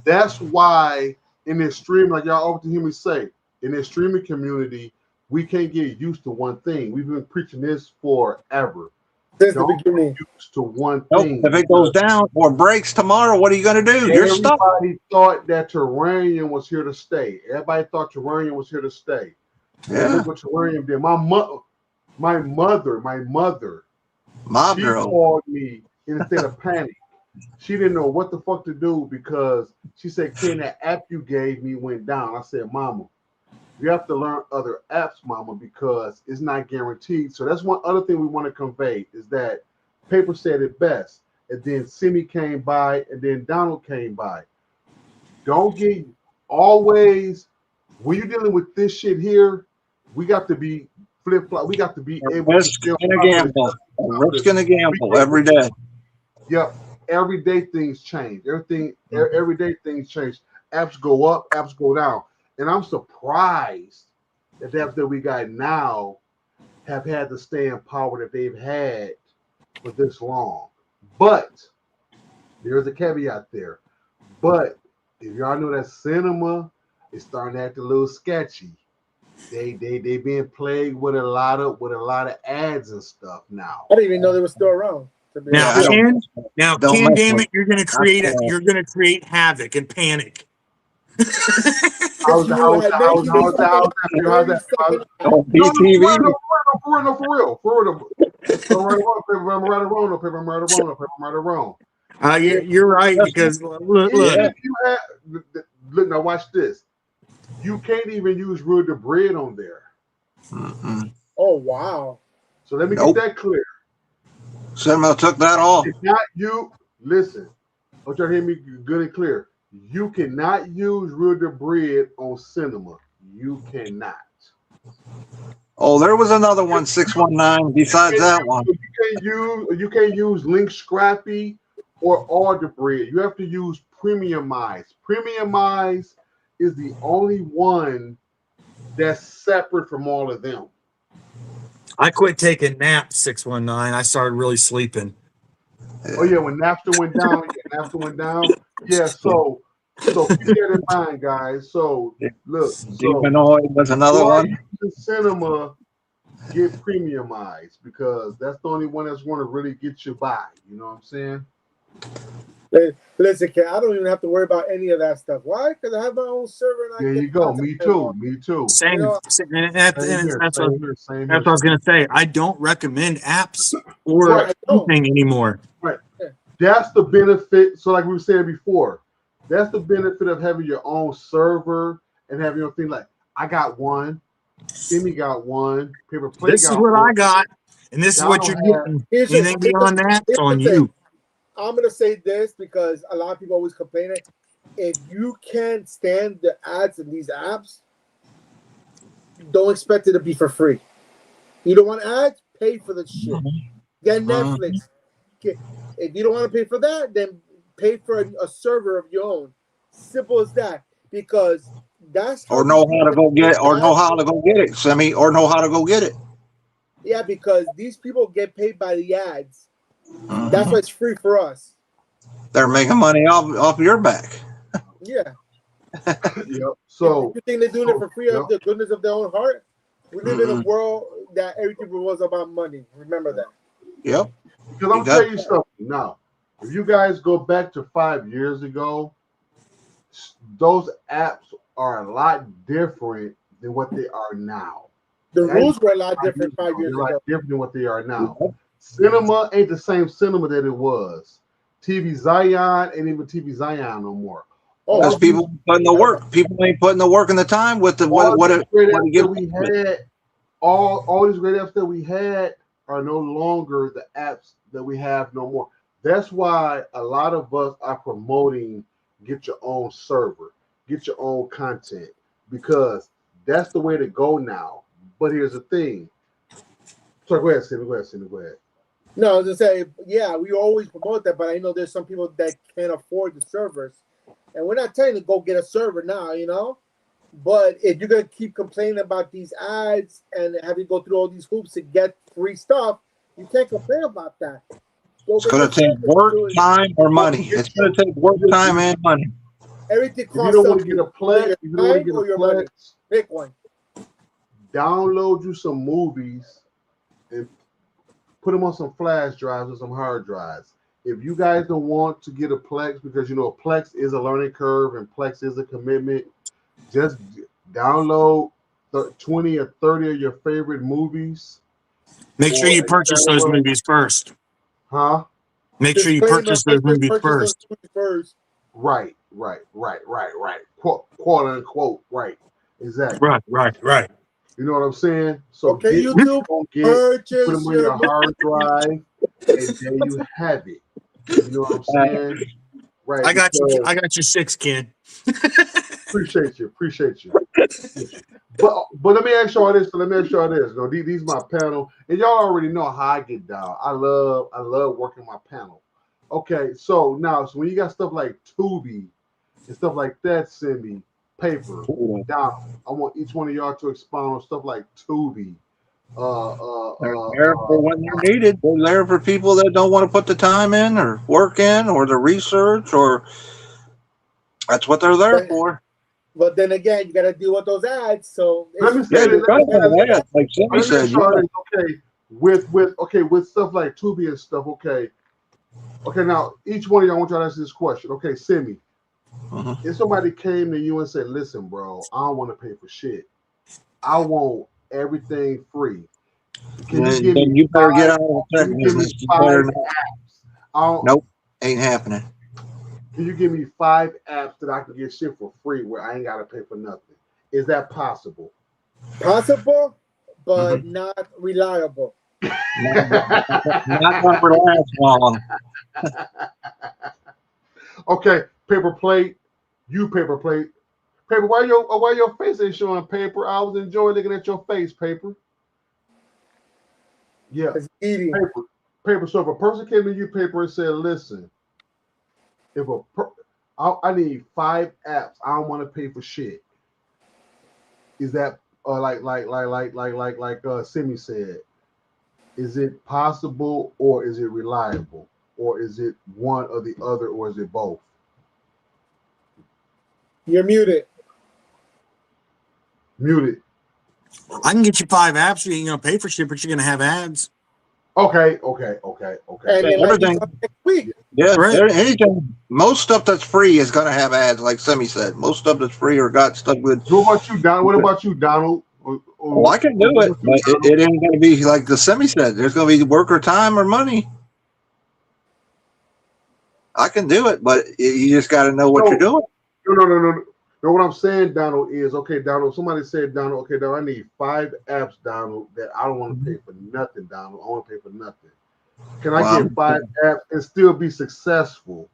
That's why in this stream, like y'all often hear me say, in this streaming community, we can't get used to one thing. We've been preaching this forever. Since Don't the beginning. get used to one Nope. thing. If it goes down or breaks tomorrow, what are you going to do? You're stuck. Everybody thought that Terrarium was here to stay. Everybody thought Terrarium was here to stay. Yeah. Look what Terrarium did. My mother, Mob she girl. called me in a state of panic. She didn't know what the fuck to do because she said, Ken, that app you gave me went down. I said, Mama, you have to learn other apps, Mama, because it's not guaranteed. So that's one other thing we want to convey is that Paper said it best. And then Simi came by, and then Donald came by. Don't get always, when you're dealing with this shit here, we got to be flip-flop. We got to be able Risk to and a gamble. Risk and a gamble every day. Yep. Every day things change. Every day things change. Apps go up, apps go down. And I'm surprised that the apps that we got now have had the staying power that they've had for this long. But there's a caveat there. But if y'all know that cinema is starting to act a little sketchy. They being plagued with a lot of ads and stuff now. I didn't even know they were still around. Now, Ken, damn it, you're gonna create havoc and panic. How's that? BTV. For real. You're right because look. Look now, watch this. You can't even use Real the Bread on there. Mm-mm. Oh wow! So let me get that clear. Cinema took that off. It's not you. Listen, I want you to hear me good and clear. You cannot use Real the Bread on Cinema. You cannot. Oh, there was another one, 619. Besides that one, you can't use Link Scrappy or All the Bread. You have to use Premiumize. Premiumize is the only one that's separate from all of them. I quit taking naps 619. I started really sleeping. Oh yeah, when Napster went down, yeah. So keep that in mind, guys. So look, Demonoid was another one. The cinema get Premiumized because that's the only one that's going to really get you by. You know what I'm saying? Listen, Ken, I don't even have to worry about any of that stuff. Why? Because I have my own server. And there you go. Me too. Same. That's what I was going to say. I don't recommend apps or anything anymore. Right. That's the benefit. So, like we were saying before, that's the benefit of having your own server and having your thing. Like I got one, Timmy got one, Paper Play. This is what I got, and this is what you're getting. Anything beyond that, it's on you. I'm gonna say this because a lot of people always complain. If you can't stand the ads in these apps, don't expect it to be for free. You don't want ads? Pay for the shit. Get Netflix. If you don't want to pay for that, then pay for a server of your own. Simple as that. Because that's or know how to go get it, or know how to go get it, Semi, or know how to go get it. Yeah, because these people get paid by the ads. That's why it's free for us. They're making money off your back. Yeah. Yep. So you think they're doing it for free out of the goodness of their own heart? We live in a world that everything was about money. Remember that. Yep. Because I'm telling you something now. If you guys go back to 5 years ago, those apps are a lot different than what they are now. The rules were a lot different 5 years ago. A lot different than what they are now. Cinema ain't the same cinema that it was. TV Zion ain't even TV Zion no more. Because people putting the work. People ain't putting the work and the time with the all these great apps that we had are no longer the apps that we have no more. That's why a lot of us are promoting get your own server, get your own content, because that's the way to go now. But here's the thing. So go ahead, Cindy. Go ahead. No, I was gonna say, yeah, we always promote that, but I know there's some people that can't afford the servers, and we're not telling you to go get a server now, you know. But if you're gonna keep complaining about these ads and have you go through all these hoops to get free stuff, you can't complain about that. It's going to take work, time, or money. It's going to take work, time, and money. Everything If you costs don't want to something. get a Plex, if you don't want to Time or get a your money. Plex, Pick one. download you some movies and put them on some flash drives or some hard drives. If you guys don't want to get a Plex, because you know Plex is a learning curve and Plex is a commitment, just download 20 or 30 of your favorite movies. Make sure you purchase those movies first. Huh? Make sure you purchase those movies first. Right. Quote unquote, right. Exactly. Right. You know what I'm saying? So okay, get YouTube, put them on your hard drive, and there you have it. You know what I'm saying? Right. I got you. I got you 6, Ken. Appreciate you. But let me ask y'all this. You know, these my panel, and y'all already know how I get down. I love working my panel. Okay, so when you got stuff like Tubi and stuff like that, send me paper down. I want each one of y'all to expound on stuff like Tubi. They're there for when they're needed. They're there for people that don't want to put the time in or work in or the research, or that's what they're there for. But then again, you got to deal with those ads. So let me say like Sammy said, with stuff like Tubi and stuff. Okay, now each one of y'all, I want y'all to answer this question. Okay, Simi, if somebody came to you and said, "Listen, bro, I don't want to pay for shit. I want everything free. Can you give me? You better get out of the tech business. Nope, ain't happening. Can you give me 5 apps that I can get shit for free where I ain't got to pay for nothing? Is that possible? Possible, but not reliable. Not going to last long. Okay, Paper Plate. Paper Plate. Paper, why your face ain't showing, Paper? I was enjoying looking at your face, Paper. Yeah, eating. Paper. So if a person came to you, Paper, and said, "Listen, I need 5 apps. I don't want to pay for shit." Is that like Simi said? Is it possible, or is it reliable, or is it one or the other, or is it both? You're muted. Muted. I can get you 5 apps. You ain't gonna pay for shit, but you're gonna have ads. Okay. And everything. Next week. Yeah, anything. Most stuff that's free is gonna have ads, like Simi said. Most stuff that's free or got stuff with. What about you, Donald? Well, I can do it, but it ain't gonna be like the Simi said. There's gonna be work or time or money. I can do it, but you just got to know what you're doing. No. What I'm saying, Donald, is okay, Donald. Somebody said, Donald, okay, Donald, I need 5 apps, Donald, that I don't want to pay for nothing, Donald. I want to pay for nothing. Can I get 5 apps and still be successful?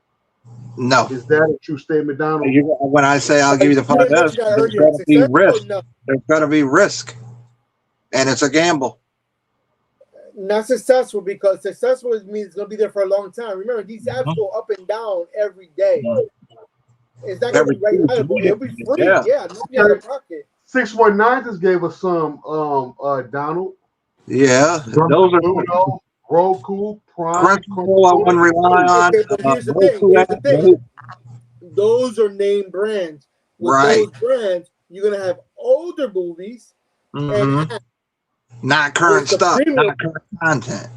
No. Is that a true statement, Donald? When I say I'll give you the 5 apps, there's got to be risk. There's got to be risk, and it's a gamble. Not successful, because successful means it's gonna be there for a long time. Remember, these apps go up and down every day. It's not gonna be reliable. It'll be free. Yeah, nothing out of pocket. 619 just gave us some, Donald. Yeah, those are Roku, Prime. I wouldn't rely on. Okay, but here's the thing. Those are name brands. With those brands, you're gonna have older movies and not current stuff, not current content.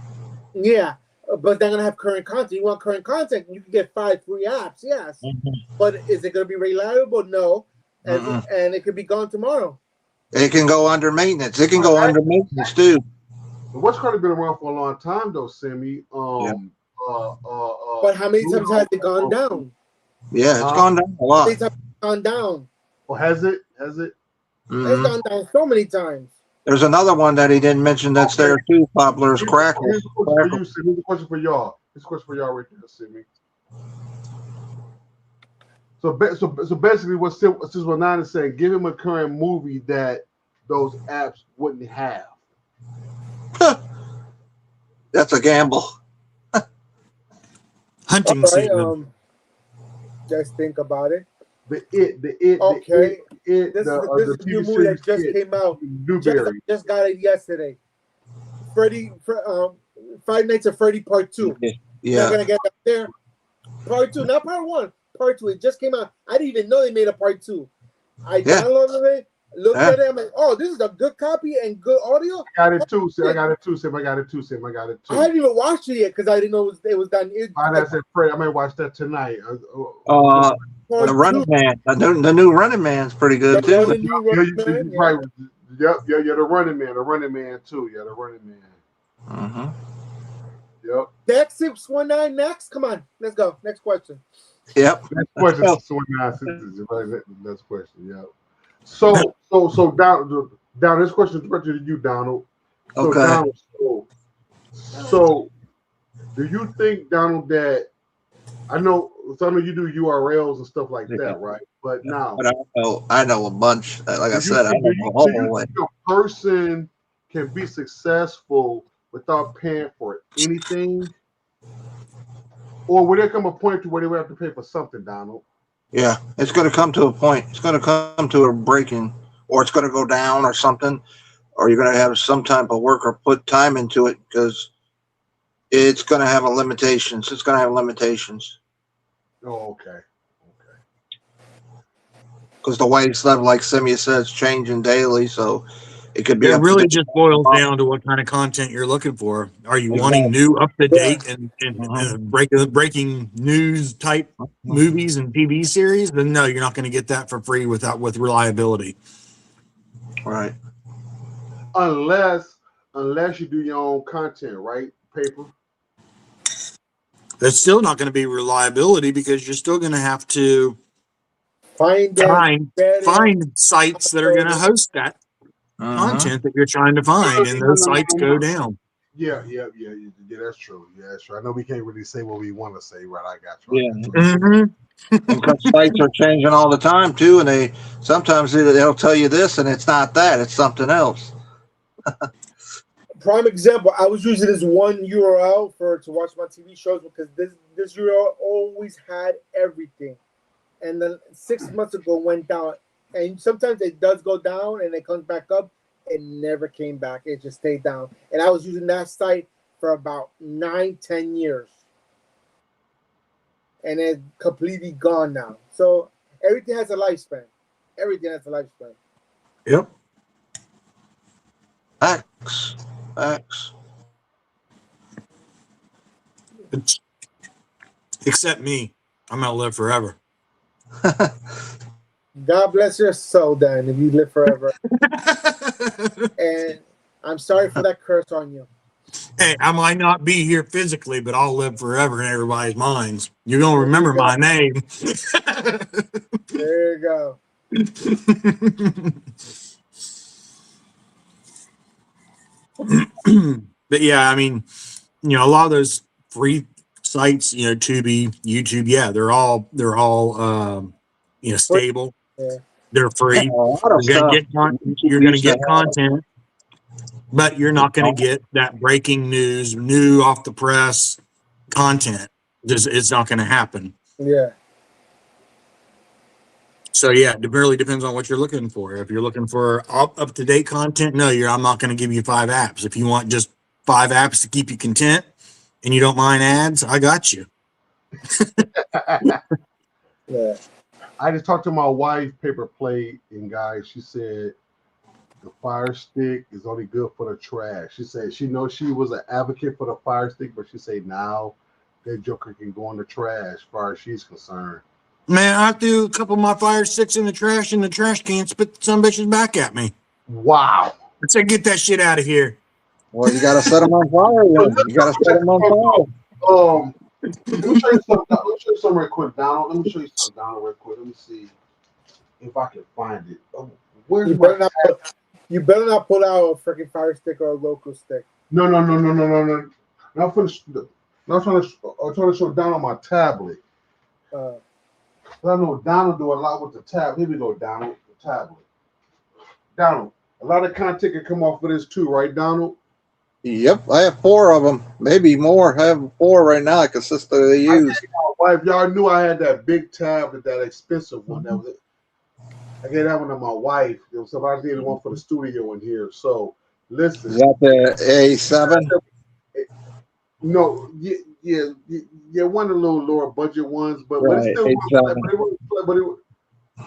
Yeah, but they're gonna have current content. You want current content, you can get 5 free apps, yes. But is it gonna be reliable? No. And it could be gone tomorrow. It can go under maintenance. It can go under maintenance too. What's kind of been around for a long time though, Simi. But how many times has it gone down? Yeah, it's gone down a lot. How many times has it gone down? Oh, has it? It's gone down so many times. There's another one that he didn't mention that's there too. Popular is Crackle. Here's a question for y'all. Here's a question for y'all right there, Simi. So basically, what 619 is saying, give him a current movie that those apps wouldn't have. That's a gamble. Hunting season. Just think about it. The It. Okay. This is the new movie that just came out. Just got it yesterday. Five Nights at Freddy Part 2. You're not Yeah. gonna get that there. Part 2, not part 1. Part 2. It just came out. I didn't even know they made a part 2. I Yeah. downloaded it, looked Yeah. at it. I'm like, oh, this is a good copy and good audio. I got it too, Sim. I got it too, Sim. I got it too, Sim. I got it I too. hadn't even watched it yet because I didn't know it was done. I said, Fred, I may watch that tonight. The Part Running 2, Man. The new Running Man's pretty good the too. new Yeah, Running Man, yeah. right. Yep, yeah, the running man too. Yeah, the running man. Mm-hmm. Yep. Next 619 next. Come on, let's go. Next question. Yep. Next question. go. So right. Next question. Yep. So down. This question is directed to you, Donald. So Okay. Donald, so do you think, Donald, that I know you do URLs and stuff like that, right? But now, But I know a bunch. Like I said, I do know you a whole think a person can be successful without paying for anything? Or would there come a point to where they would have to pay for something, Donald? Yeah, it's going to come to a point. It's going to come to a breaking, or it's going to go down or something, or you're going to have some type of worker put time into it because it's going to have a limitations. It's going to have limitations Oh, okay. because the wage level, like Simia says, changing daily. So it could be It up really to just boils down to what kind of content you're looking for. Are you wanting new, up to date, and breaking news type movies and TV series? Then no, you're not going to get that for free with reliability. right. Unless you do your own content, right? Paper. That's still not going to be reliability because you're still going to have to Find sites that are going to host that content that you're trying to find, and those sites go down. Yeah, that's true. Yeah, that's true. I know we can't really say what we want to say, right? I got you. Yeah. And because sites are changing all the time too, and they sometimes they'll tell you this, and it's not that; it's something else. Prime example, I was using this one URL to watch my TV shows because this URL always had everything, and then 6 months ago went down. And sometimes it does go down and it comes back up. It never came back. It just stayed down. And I was using that site for about 9-10 years, and it's completely gone now. So everything has a lifespan. Everything has a lifespan. Yep. Facts. Except me, I'm gonna live forever. God bless your soul, Dan, if you live forever. And I'm sorry for that curse on you. Hey, I might not be here physically, but I'll live forever in everybody's minds. You're gonna remember my name. There you go. But yeah, I mean, a lot of those free sites, Tubi, YouTube, yeah, they're all stable. Yeah. They're free. You're gonna get content, but you're not gonna get that breaking news, new off the press content. It's not gonna happen. Yeah. So yeah, it really depends on what you're looking for. If you're looking for up to date content, no, I'm not going to give you 5 apps. If you want just 5 apps to keep you content and you don't mind ads, I got you. Yeah. I just talked to my wife, Paper Plate, and guys, she said the Fire Stick is only good for the trash. She said she knows she was an advocate for the Fire Stick, but she said now that joker can go in the trash as far as she's concerned. Man, I threw a couple of my Fire Sticks in the trash can, spit some bitches back at me. Wow. I said, get that shit out of here. Well, you got to set them on fire. You got to set them on fire. Let me show you something real quick, Donald. Let me show you something, Donald, real quick. Let me see if I can find it. Where's you better not pull out a freaking Fire Stick or a local stick. No. I'm trying to show Donald my tablet. I know Donald do a lot with the tab. Here we go, Donald, the tablet. Donald, a lot of content can come off of this too, right, Donald? Yep, I have 4 of them, maybe more. I have 4 right now I consistently use. If y'all knew I had that big tablet, that expensive one, that was it. I gave that one to my wife. There was somebody needed one for the studio in here. So listen. Is that the A7? No, yeah, yeah, one of the little lower budget ones, but it's Right, still exactly.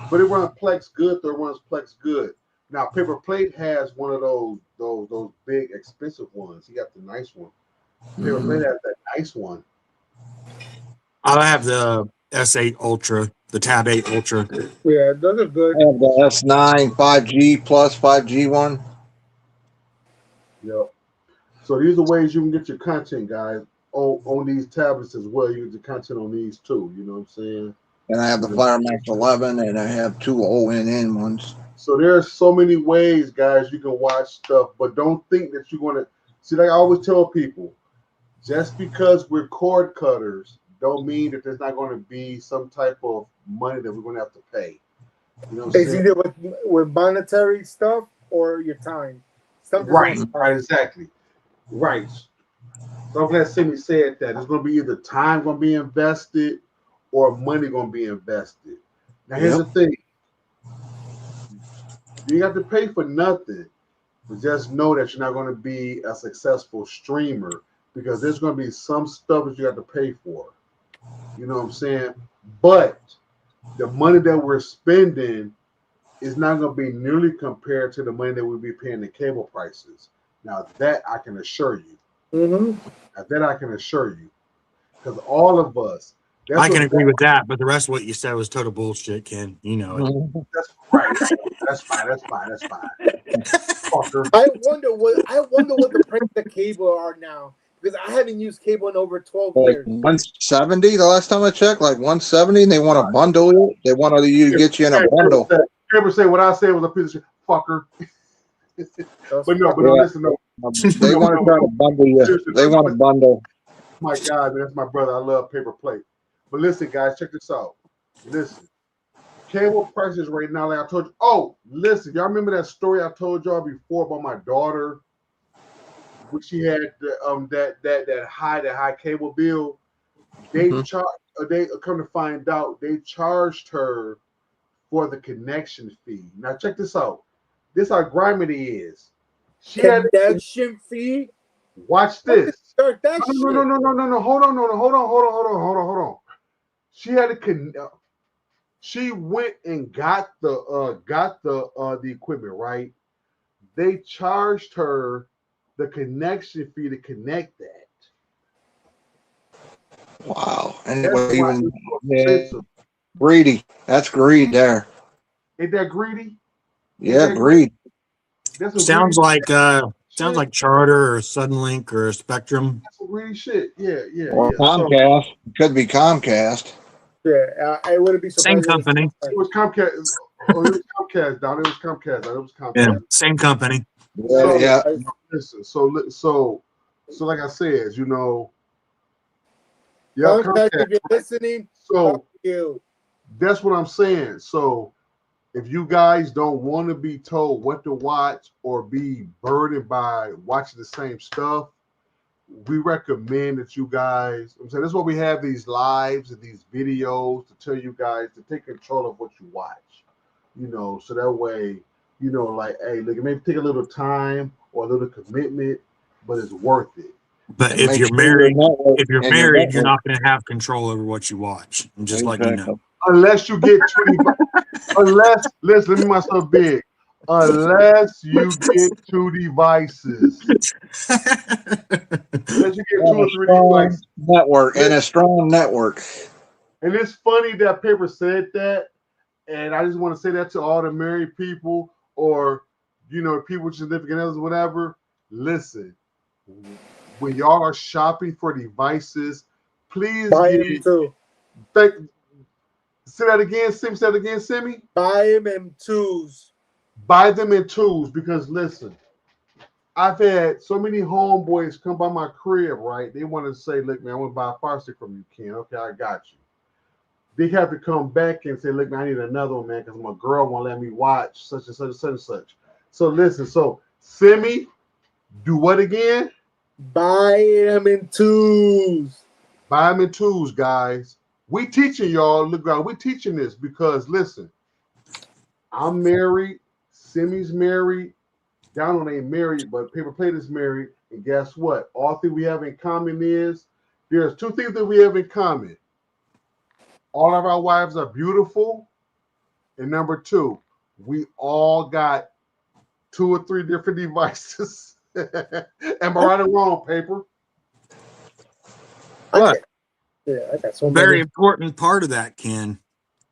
but it runs Plex good. Though it runs Plex good. Now Paper Plate has one of those big expensive ones. He got the nice one. Paper Plate has that nice one. I have the S8 Ultra, the Tab 8 Ultra. Yeah, those are I good. have the S9 5G plus 5G one. Yep. So these are ways you can get your content, guys, on these tablets as well. You get your content on these too. You know what I'm saying? And I have the FireMax 11, and I have two ONN ones. So there's so many ways, guys, you can watch stuff, but don't think that you're gonna see. Like I always tell people, just because we're cord cutters, don't mean that there's not going to be some type of money that we're going to have to pay. You know what I'm It's saying? either with monetary stuff or your time. Something's Right, gonna right, exactly. Right. So I'm glad Simi said that. It's going to be either time going to be invested or money going to be invested. Now, here's the thing. You got to pay for nothing, but just know that you're not going to be a successful streamer because there's going to be some stuff that you have to pay for. You know what I'm saying? But the money that we're spending is not going to be nearly compared to the money that we'll be paying the cable prices. Now, that I can assure you. Now, that I can assure you. Because all of us. I can agree with that, but the rest of what you said was total bullshit, Ken. You know it. That's right. That's fine. Fucker. I wonder what the price of cable are now because I haven't used cable in over 12 Like years. 170 the last time I checked, like 170, and they want to bundle it. They want to get you in a bundle. Ever say what I said was a piece of shit, fucker. but no, listen, no. They want to try to bundle you. They want to bundle. My God, man, that's my brother. I love Paper Plate. But listen, guys, check this out. Listen, cable prices right now, like I told you. Oh, listen, y'all remember that story I told y'all before about my daughter, when she had that high cable bill? They they come to find out they charged her for the connection fee. Now check this out. This how grimy it is. She connection fee. Watch this. Start that no. Hold on. She had to she went and got the equipment, right? They charged her the connection fee to connect that. Wow. And it was even greedy. That's greed there. Ain't that greedy? Yeah, greed. Sounds like Charter or Suddenlink or Spectrum. That's some greedy shit. Yeah. Or Comcast. It could be Comcast. Yeah, I wouldn't be surprised. Same company. It was Comcast. It was Comcast, Don. It was Comcast. Yeah, same company. Yeah. Listen, so like I said, you know, Comcast, if you're listening, so you. That's what I'm saying. So if you guys don't want to be told what to watch or be burdened by watching the same stuff, we recommend that you guys, I'm saying that's why we have these lives and these videos to tell you guys to take control of what you watch, you know, so that way, you know, like, hey, look, it may take a little time or a little commitment, but it's worth it. But if you're married, you're not going to have control over what you watch. I'm just letting you know. Unless you get 20, let me myself big. Unless you get 2 devices. Unless you get 2 or 3 devices. Network and a strong network. And it's funny that Paper said that. And I just want to say that to all the married people or, you know, people with significant others, whatever. Listen, when y'all are shopping for devices, please buy them too. Say that again, Simi. Say that again, Simi. Buy them in twos. Buy them in twos because listen, I've had so many homeboys come by my crib, right? They want to say, look, man, I want to buy a Fire Stick from you, Ken. Okay, I got you. They have to come back and say, look, man, I need another one, man, because my girl won't let me watch such and such and such and such. So listen, so Simi, do what again? Buy them in twos. Buy them in twos, guys. We teaching y'all, look, guys, we teaching this because listen, I'm married, Simi's married, Donald ain't married, but Paper Plate is married. And guess what? All thing we have in common is There's two things that we have in common. All of our wives are beautiful. And number two, we all got 2 or 3 different devices. Am I right or wrong, Paper? But I got so very many. important part of that, Ken,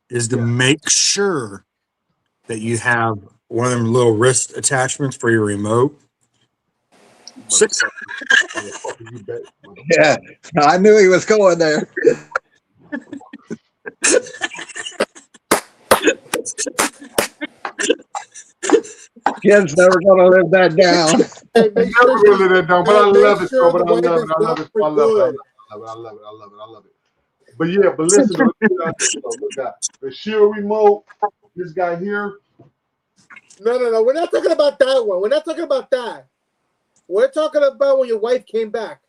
is to make sure that you have one of them little wrist attachments for your remote. Yeah, I knew he was going there. Ken's never gonna live that down. Hey, make I'm never sure gonna let that down, but I make love it, sure though. But the I wife love is it. I love not it. for I love it. good. I love it. I love it. I love it. But yeah, but listen, look, guys, the Shield remote, this guy here. No. We're not talking about that one. We're not talking about that. We're talking about when your wife came back.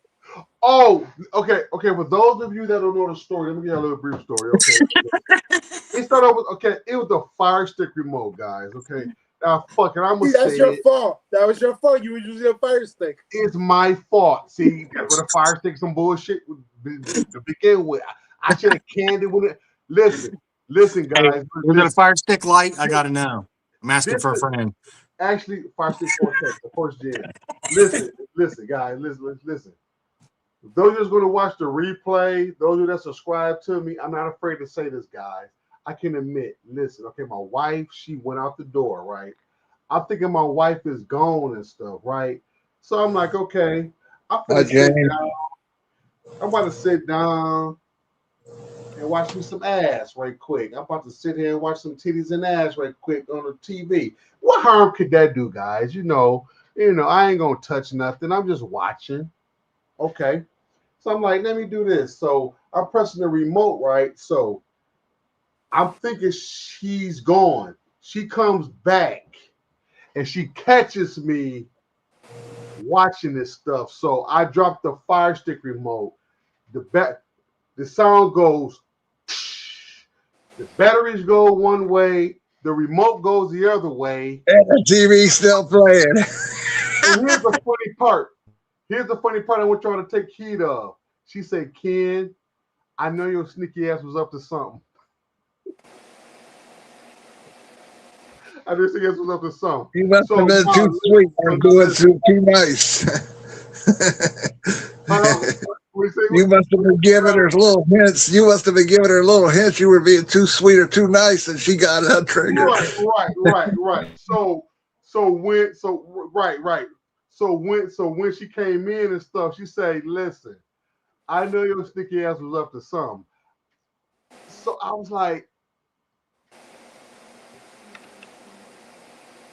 Oh, okay. For those of you that don't know the story, let me give you a little brief story. Okay, it started off with it was the Fire Stick remote, guys. Okay, now fuck it, I'm gonna That's say your it. fault. That was your fault. You were using a Fire Stick. It's my fault. See, that's where the Fire Stick some bullshit to begin with. I should have canned it with it. Listen, guys. Was it a Fire Stick light? I gotta know. I'm asking for a friend. Actually, Fire Stick 4K, the first gen. Listen, guys. Listen. Those who's going to watch the replay, those who that subscribe to me, I'm not afraid to say this, guys. I can admit, listen, okay, my wife, she went out the door, right? I'm thinking my wife is gone and stuff, right? So I'm like, okay, I'm about to sit down and watch me some ass right quick. I'm about to sit here and watch some titties and ass right quick on the TV. What harm could that do, guys? You know, I ain't gonna touch nothing. I'm just watching. Okay. So I'm like, let me do this. So I'm pressing the remote, right? So I'm thinking she's gone. She comes back and she catches me watching this stuff. So I drop the Fire Stick remote. The sound goes, the batteries go one way, the remote goes the other way. And the TV's still playing. And here's the funny part. I want y'all to take heed of. She said, Ken, I know your sneaky ass was up to something. You must have been too sweet or doing too nice. You must have been giving her little hints. You must have been giving her little hints. You were being too sweet or too nice, and she got triggered. Right. So when she came in and stuff, she said, "Listen, I know your sticky ass was up to something." So I was like,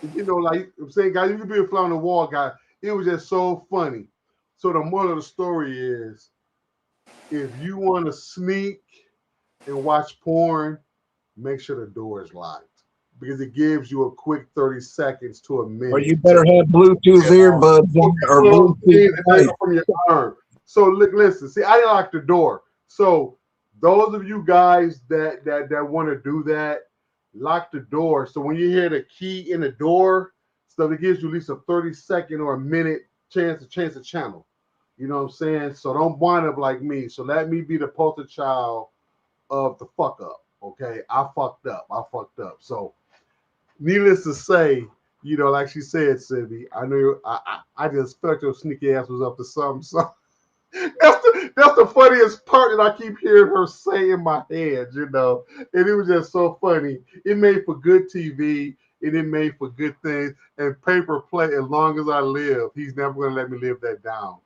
like I'm saying, guys, you could be a fly on the wall, guy. It was just so funny. So the moral of the story is, if you want to sneak and watch porn, make sure the door is locked, because it gives you a quick 30 seconds to a minute. Or you better have Bluetooth earbuds or Bluetooth from your arm. So listen. See, I locked the door. So those of you guys that want to do that, lock the door. So when you hear the key in the door, so it gives you at least a 30-second or a minute chance to change the channel. You know what I'm saying? So don't wind up like me. So let me be the poster child of the fuck up. Okay, I fucked up. So needless to say, like she said, Sylvie, I knew I just felt your sneaky ass was up to something. So that's the funniest part that I keep hearing her say in my head, and it was just so funny. It made for good TV, and it made for good things. And Paper Play, as long as I live, he's never going to let me live that down.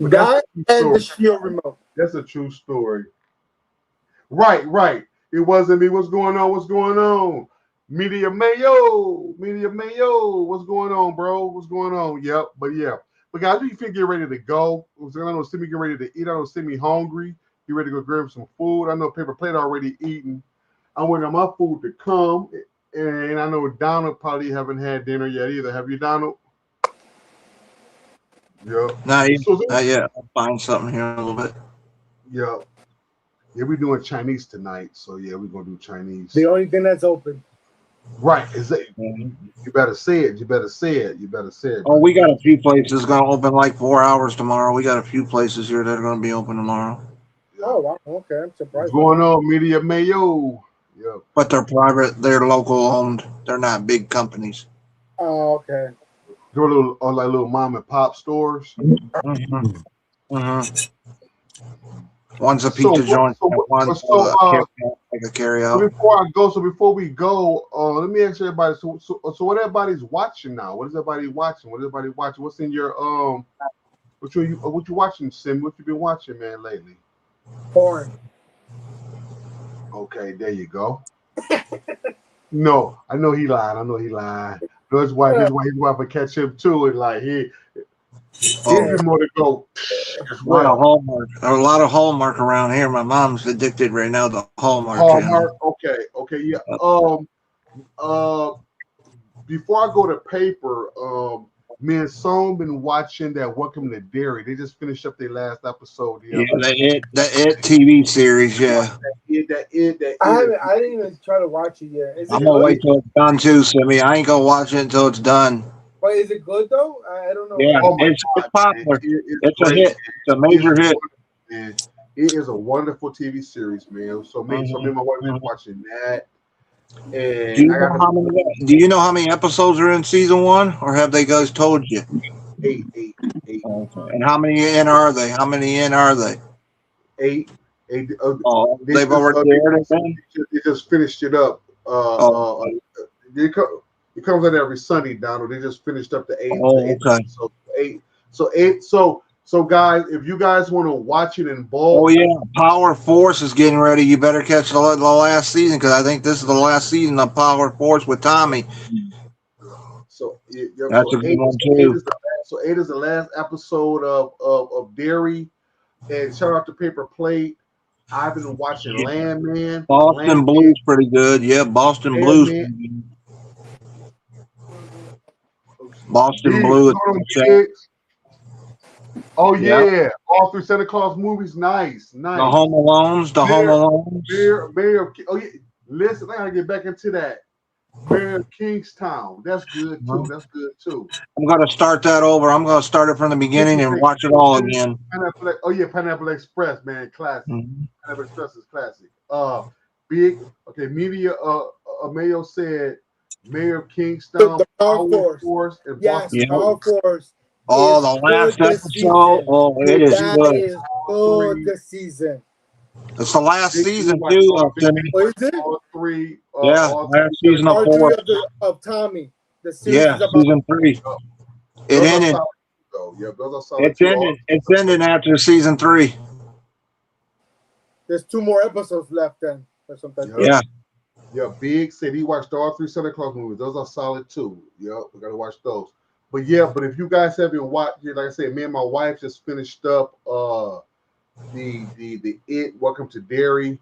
But that and the Shield remote. That's a true story. Right. It wasn't me. What's going on? Media Mayo. What's going on, bro? What's going on? Yep. But guys, you feel get ready to go. I know Simi get ready to eat. I know Simi hungry. You ready to go grab some food? I know Paper Plate already eating. I'm waiting on my food to come. And I know Donald probably haven't had dinner yet either. Have you, Donald? Yeah. Not yet. I'll find something here in a little bit. Yeah. Yeah, we're doing Chinese tonight. So yeah, we're gonna do Chinese. The only thing that's open. Right. Is it? You better say it. Oh, we got a few places going to open like 4 hours tomorrow. We got a few places here that are going to be open tomorrow. Oh wow, okay, I'm What's surprised. going on, Media Mayo? Yep. But they're private, they're local owned. They're not big companies. Oh, okay. They're like little mom and pop stores. Mhm. Mhm. One's a So, pizza joint, so, and one's so, like a carry so out. before we go, let me ask everybody. So what everybody's watching now? What is everybody watching? What's in your what you watching, Sim? What you been watching, man, lately? Porn. Okay, there you go. No, I know he lied. No, his wife will catch him too, and like he Oh, be more to go as a lot of well. Hallmark. A lot of Hallmark around here. My mom's addicted right now to Hallmark channel. Hallmark. Okay, yeah. Uh, before I go to paper, me and Song been watching that Welcome to Dairy. They just finished up their last episode. Yeah, the It TV series. Yeah, I didn't even try to watch it yet. Is it I'm gonna good? wait till it's done too, Simmy. I ain't gonna watch it until it's done. But is it good though? I don't know. Yeah, Oh my it's God, popular. man. It's a Great. hit. It's a major hit. Man. It is a wonderful TV series, man. So me and my wife been watching that. Do you And I know got how many? Do you know how many episodes are in season one, or have they guys told you? eight. Okay. And how many in are they? How many in are they? Eight. Oh, They they've just, already aired it then. they just finished it up. Oh, It comes out every Sunday, Donald. They just finished up the eighth. oh, okay. So eight. So guys, if you guys want to watch it in bulk, Oh yeah, Power Force is getting ready. You better catch the last season because I think this is the last season of Power Force with Tommy. so That's a good one too. Eight is the last episode of Dairy, and shout out to Paper Plate. I've been watching Landman. Boston Blues pretty good. Yeah, Boston Blues. Boston Big, Blues. Oh yeah, all three Santa Claus movies, nice. The Home Alones, Mayor. Oh yeah, listen, I gotta get back into that. Mayor of Kingstown, that's good too. I'm gonna start that over. I'm gonna start it from the beginning and watch it all again. Pineapple Express, man, classic. Mm-hmm. Pineapple Express is classic. Media. Mayo said Mayor of Kingstown, The Power Force, and yes, Boston Power Force. Oh, the last episode. Oh, it is good. Is good this season. It's the last season too. What is it? All three. Last season of four. Of Tommy. The series Yeah, season 3. It ended. It's ended after season 3. There's 2 more episodes left then, or something. Yeah. Yeah, Big said he watched all 3 Santa Claus movies. Those are solid too. Yeah, we gotta watch those. But if you guys haven't watched, like I said, me and my wife just finished up the It Welcome to Dairy.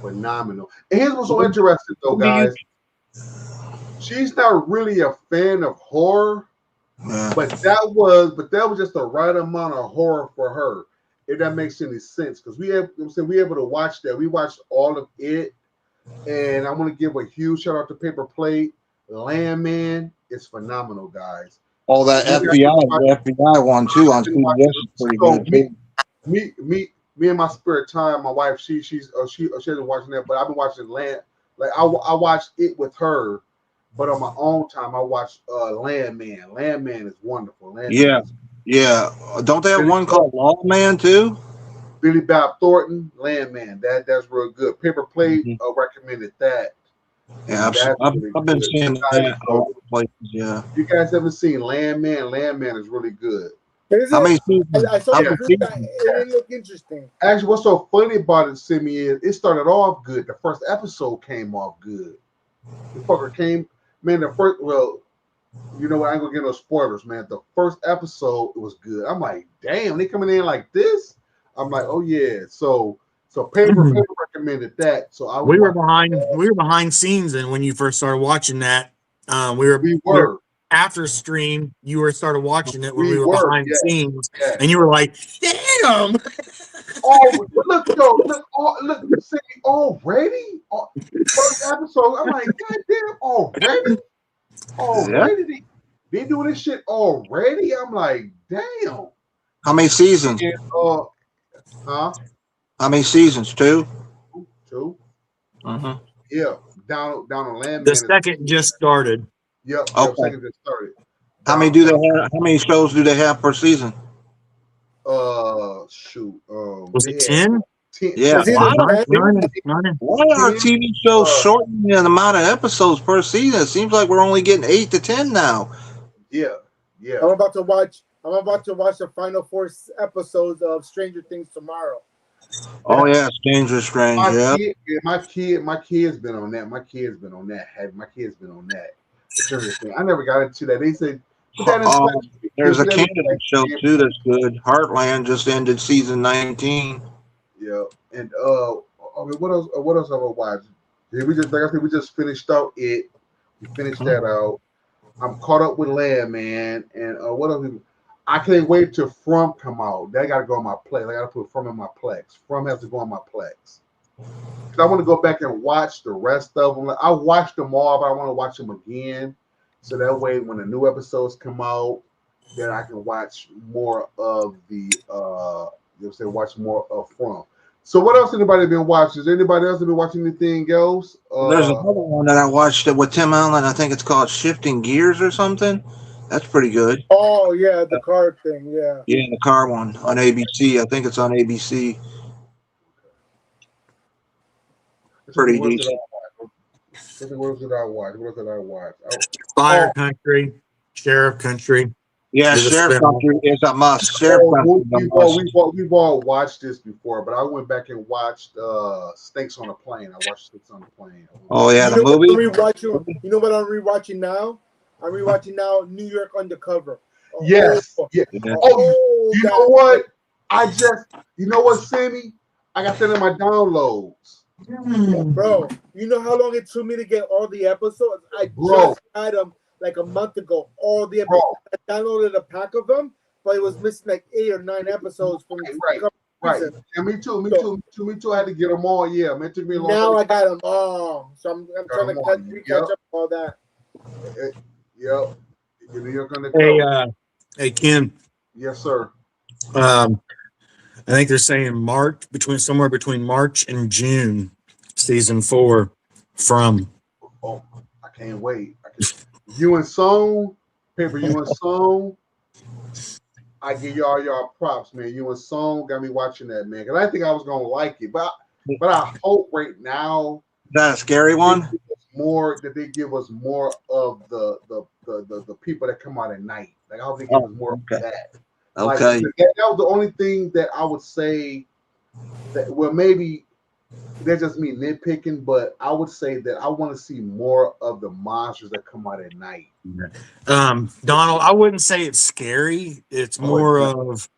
Phenomenal. And here's what's so interesting though, guys. She's not really a fan of horror, but that was just the right amount of horror for her, if that makes any sense. Because we able to watch that. We watched all of it, and I want to give a huge shout out to Paper Plate. Landman is phenomenal, guys. Oh, that FBI one too on CBS is pretty good. Me and my spare time, my wife, she hasn't watching that, but I've been watching Land. Like I watched it with her, but on my own time, I watched Landman. Landman is wonderful. Yeah. Don't they have one called Lawman too? Billy Bob Thornton, Landman. That's real good. Paper Plate recommended that. Yeah, I've been seeing that all over places. Yeah. You guys haven't seen Landman? Landman is really good. How many seasons? I saw it didn't look interesting. Actually, what's so funny about it, Simi, is it started off good. The first episode came off good. The fucker came, man. You know what? I ain't gonna get no spoilers, man. The first episode was good. I'm like, damn, they coming in like this. I'm like, oh yeah. So paper recommended that. So we were behind scenes, and when you first started watching that, we were after stream. You started watching it when we were behind the scenes, and you were like, damn. Oh, look, see, already? First episode, I'm like, goddamn, already? They doing this shit already? I'm like, damn. How many seasons? How How many seasons? 2? 2. Mm-hmm. Yeah, down on Landman. The second just started. Yep. Okay. Second just started. How many do they have? How many shows do they have per season? Shoot. Was it 10? 10. Yeah. It's either Wow. 10 Why are TV shows shortening the amount of episodes per season? It seems like we're only getting 8 to 10 now. Yeah. Yeah. I'm about to watch the final 4 episodes of Stranger Things tomorrow. Oh yeah, Stranger Strange. Yeah. My kid's been on that. My kid's been on that. I never got into that. They said There's a Canada show too that's good. Heartland just ended season 19. Yeah, and I mean, what else have I watched? Yeah, we just finished out it. We finished that out. I'm caught up with Landman, and what else? I can't wait till From come out. They got to go on my Plex. I got to put From in my Plex. From has to go on my Plex. Cause I want to go back and watch the rest of them. I watched them all, but I want to watch them again, so that way when the new episodes come out, then I can watch more of the watch more of From. So what else anybody been watching? Has anybody else been watching anything else? There's another one that I watched with Tim Allen. I think it's called Shifting Gears or something. That's pretty good. Oh yeah, the car thing. Yeah. Yeah, the car one on ABC. I think it's on ABC. Pretty decent. What else did I watch? Fire Country, Sheriff Country. Yeah, There's a Sheriff spin-off. Country is a must. Sheriff Country is a must. We've all watched this before, but I went back and watched Snakes on a Plane. I watched Snakes on a Plane. Oh yeah, You the know movie. you know what I'm rewatching now? I'm rewatching now New York Undercover. Oh, Yes. Yeah. Yeah. Oh, you know what? You know what, Sammy? I got that in my downloads. Bro, you know how long it took me to get all the episodes? I just had them like a month ago. All the episodes. I downloaded a pack of them, but it was missing like 8 or 9 episodes from Right. And me too. I had to get them all. Yeah, man, it took me a long now time. I got them all. So I'm trying to catch up all that. Yep. New York Undercover. Hey, Ken. Yes, sir. I think they're saying somewhere between March and June, season 4 from. Oh, I can't wait. You and Song, Paper, you and Song. I give y'all props, man. You and Song got me watching that, man. Because I didn't think I was gonna like it, but I hope right now Is that a scary one? that they give us more of the people that come out at night. Like I hope they give us more of that. Okay. Like, that was the only thing that I would say that, well, maybe that's just me nitpicking, but I would say that I want to see more of the monsters that come out at night. Donald, I wouldn't say it's scary. It's more of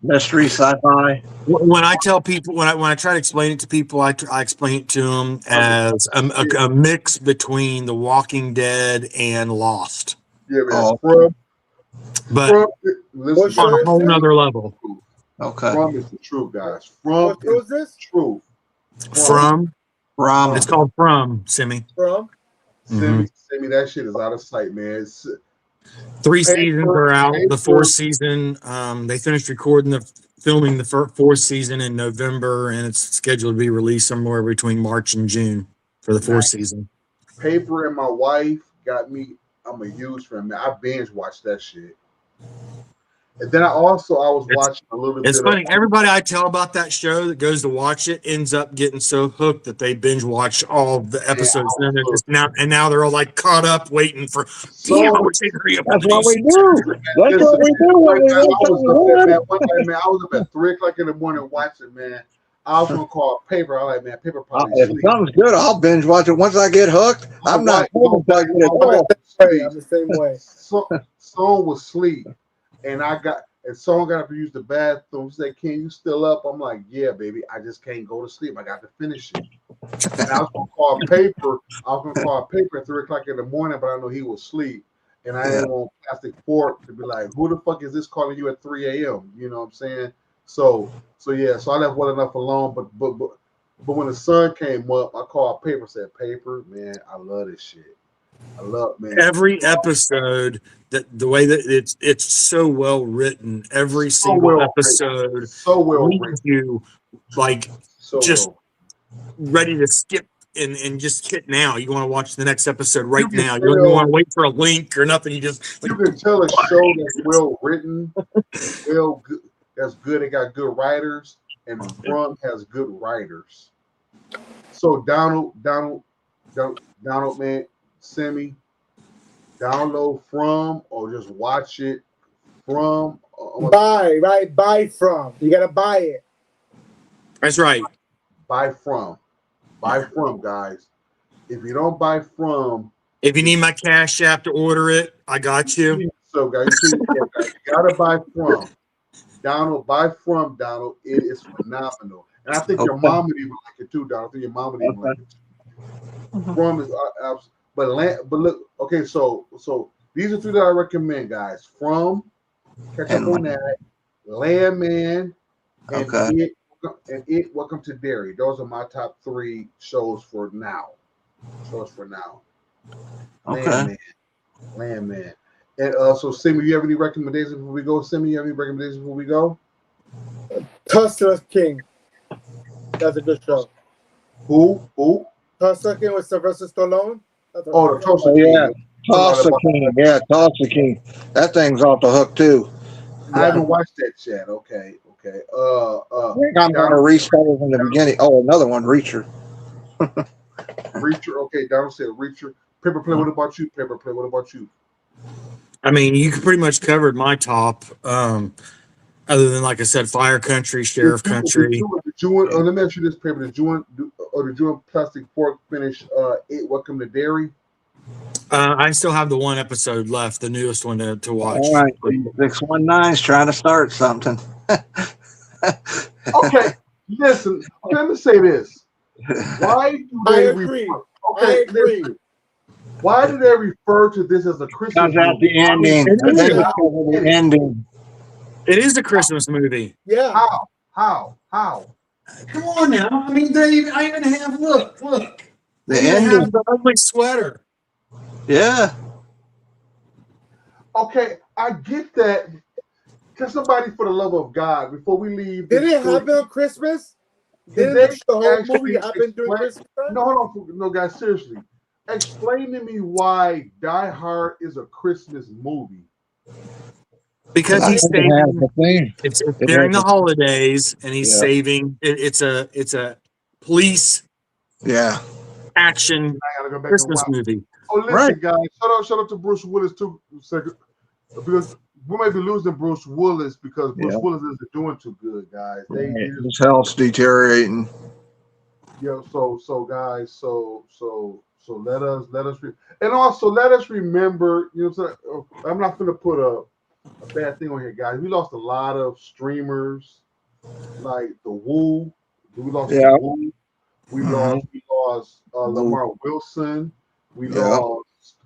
Mystery, sci-fi. when I tell people, when I try to explain it to people, I explain it to them as a mix between The Walking Dead and Lost. Yeah, man. But on a whole nother level. Okay. From is the truth, guys. What show is this? Truth. From. From. It's called From, Simi. From? Send me that shit is out of sight, man. It's, 3 seasons are out. The 4th season, they finished filming the 4th season in November, and it's scheduled to be released somewhere between March and June for the 4th season. Paper and my wife got me. I'm a huge fan, man. I binge watched that shit. And then I was watching a little bit. It's funny. Everybody I tell about that show that goes to watch it ends up getting so hooked that they binge watch all the episodes. And they're just now they're all like caught up waiting for. That's what we do. That's what we do. One day, man, I was up at 3:00 in the morning watching, man. I was gonna call Paper. I was like, man, Paper probably If it sounds good, I'll binge watch it. Once I get hooked, I'm not going to get it. I'm the same way. Song was asleep, and Song got up to use the bathroom. She said, "Can you still up?" I'm like, "Yeah, baby. I just can't go to sleep. I got to finish it." And I was gonna call Paper. At 3:00 in the morning, but I know he was asleep, and I didn't want plastic fork to be like, "Who the fuck is this calling you at 3 a.m.?" You know what I'm saying? So I left well enough alone. But when the sun came up, I called Paper. Said, "Paper, man, I love this shit. Man. Every episode, the way that it's so well written. Every single episode so well leaves written. you like So just dope. ready to skip and just hit now. You want to watch the next episode right You can now. You don't tell- want to wait for a link or nothing. You just like, You can tell a show that's well written, well good, that's good. It got good writers, and From has good writers. So Donald, man, Semi, download From or just watch it from. Buy from. You gotta buy it. that's right. Buy From, guys. If you don't buy From, If you need my Cash App to order it, I got you. so guys, you gotta buy From. Buy From Donald. It is phenomenal, and I think your Okay. mom would even like it too, Donald. I think your mom would even like it too. From is but look, okay, so these are three that I recommend, guys. From, catch up And on that, Landman, and Okay. Welcome to Derry. Those are my top three shows for now. Okay. Landman. And so Simi, you have any recommendations before we go? Simi, you have any recommendations before we go? Tulsa King. That's a good show. Who? Tulsa King with Sylvester Stallone. That's a- Oh, the Tulsa Oh, King. yeah. Tulsa King. Yeah, Tulsa King. That thing's off the hook too. I haven't watched that yet. Okay. I think I'm going to restart it from the beginning. Oh, another one, Reacher. Reacher. Okay, Donald said Reacher. Paper Play. What about you? Paper Play. What about you? I mean, you pretty much covered my top. Other than, like I said, Fire Country, Sheriff Country. Let me ask you this, Paper. Did you want Plastic Fork finish it? Welcome to Dairy. I still have the one episode left, the newest one to watch. All right. 619's trying to start something. Okay, listen. Let me say this. Why do I they agree. Okay, I agree. listen. Why do they refer to this as a Christmas Comes out the ending. It is. I think it's because of the ending. It is a Christmas movie. Yeah. How? Come on now. I mean, I even have, look. The They even ending. have the ugly sweater. Yeah. Okay, I get that. Can somebody, for the love of God, before we leave, Did it happen on Christmas? Did Didn't they the whole actually movie happen during explain- Christmas time? No, hold on, no, guys, seriously. Explain to me why Die Hard is a Christmas movie. Because I he's think it has saving. the theme. It's during the has holidays, and he's Yeah. saving. It's a police Yeah. action I gotta go back Christmas and watch. movie. Oh, listen, Right. guys. Shout out to Bruce Willis too. Second, because we may be losing Bruce Willis because Bruce Yeah. Willis isn't doing too good, guys. They just, His health's deteriorating. so guys, so let us and also let us remember. You know, what I'm saying? I'm not gonna put a bad thing on here, guys. We lost a lot of streamers, like the Woo. We lost Yeah. the Woo. We Mhm. lost Lamar Wilson. We Yeah. lost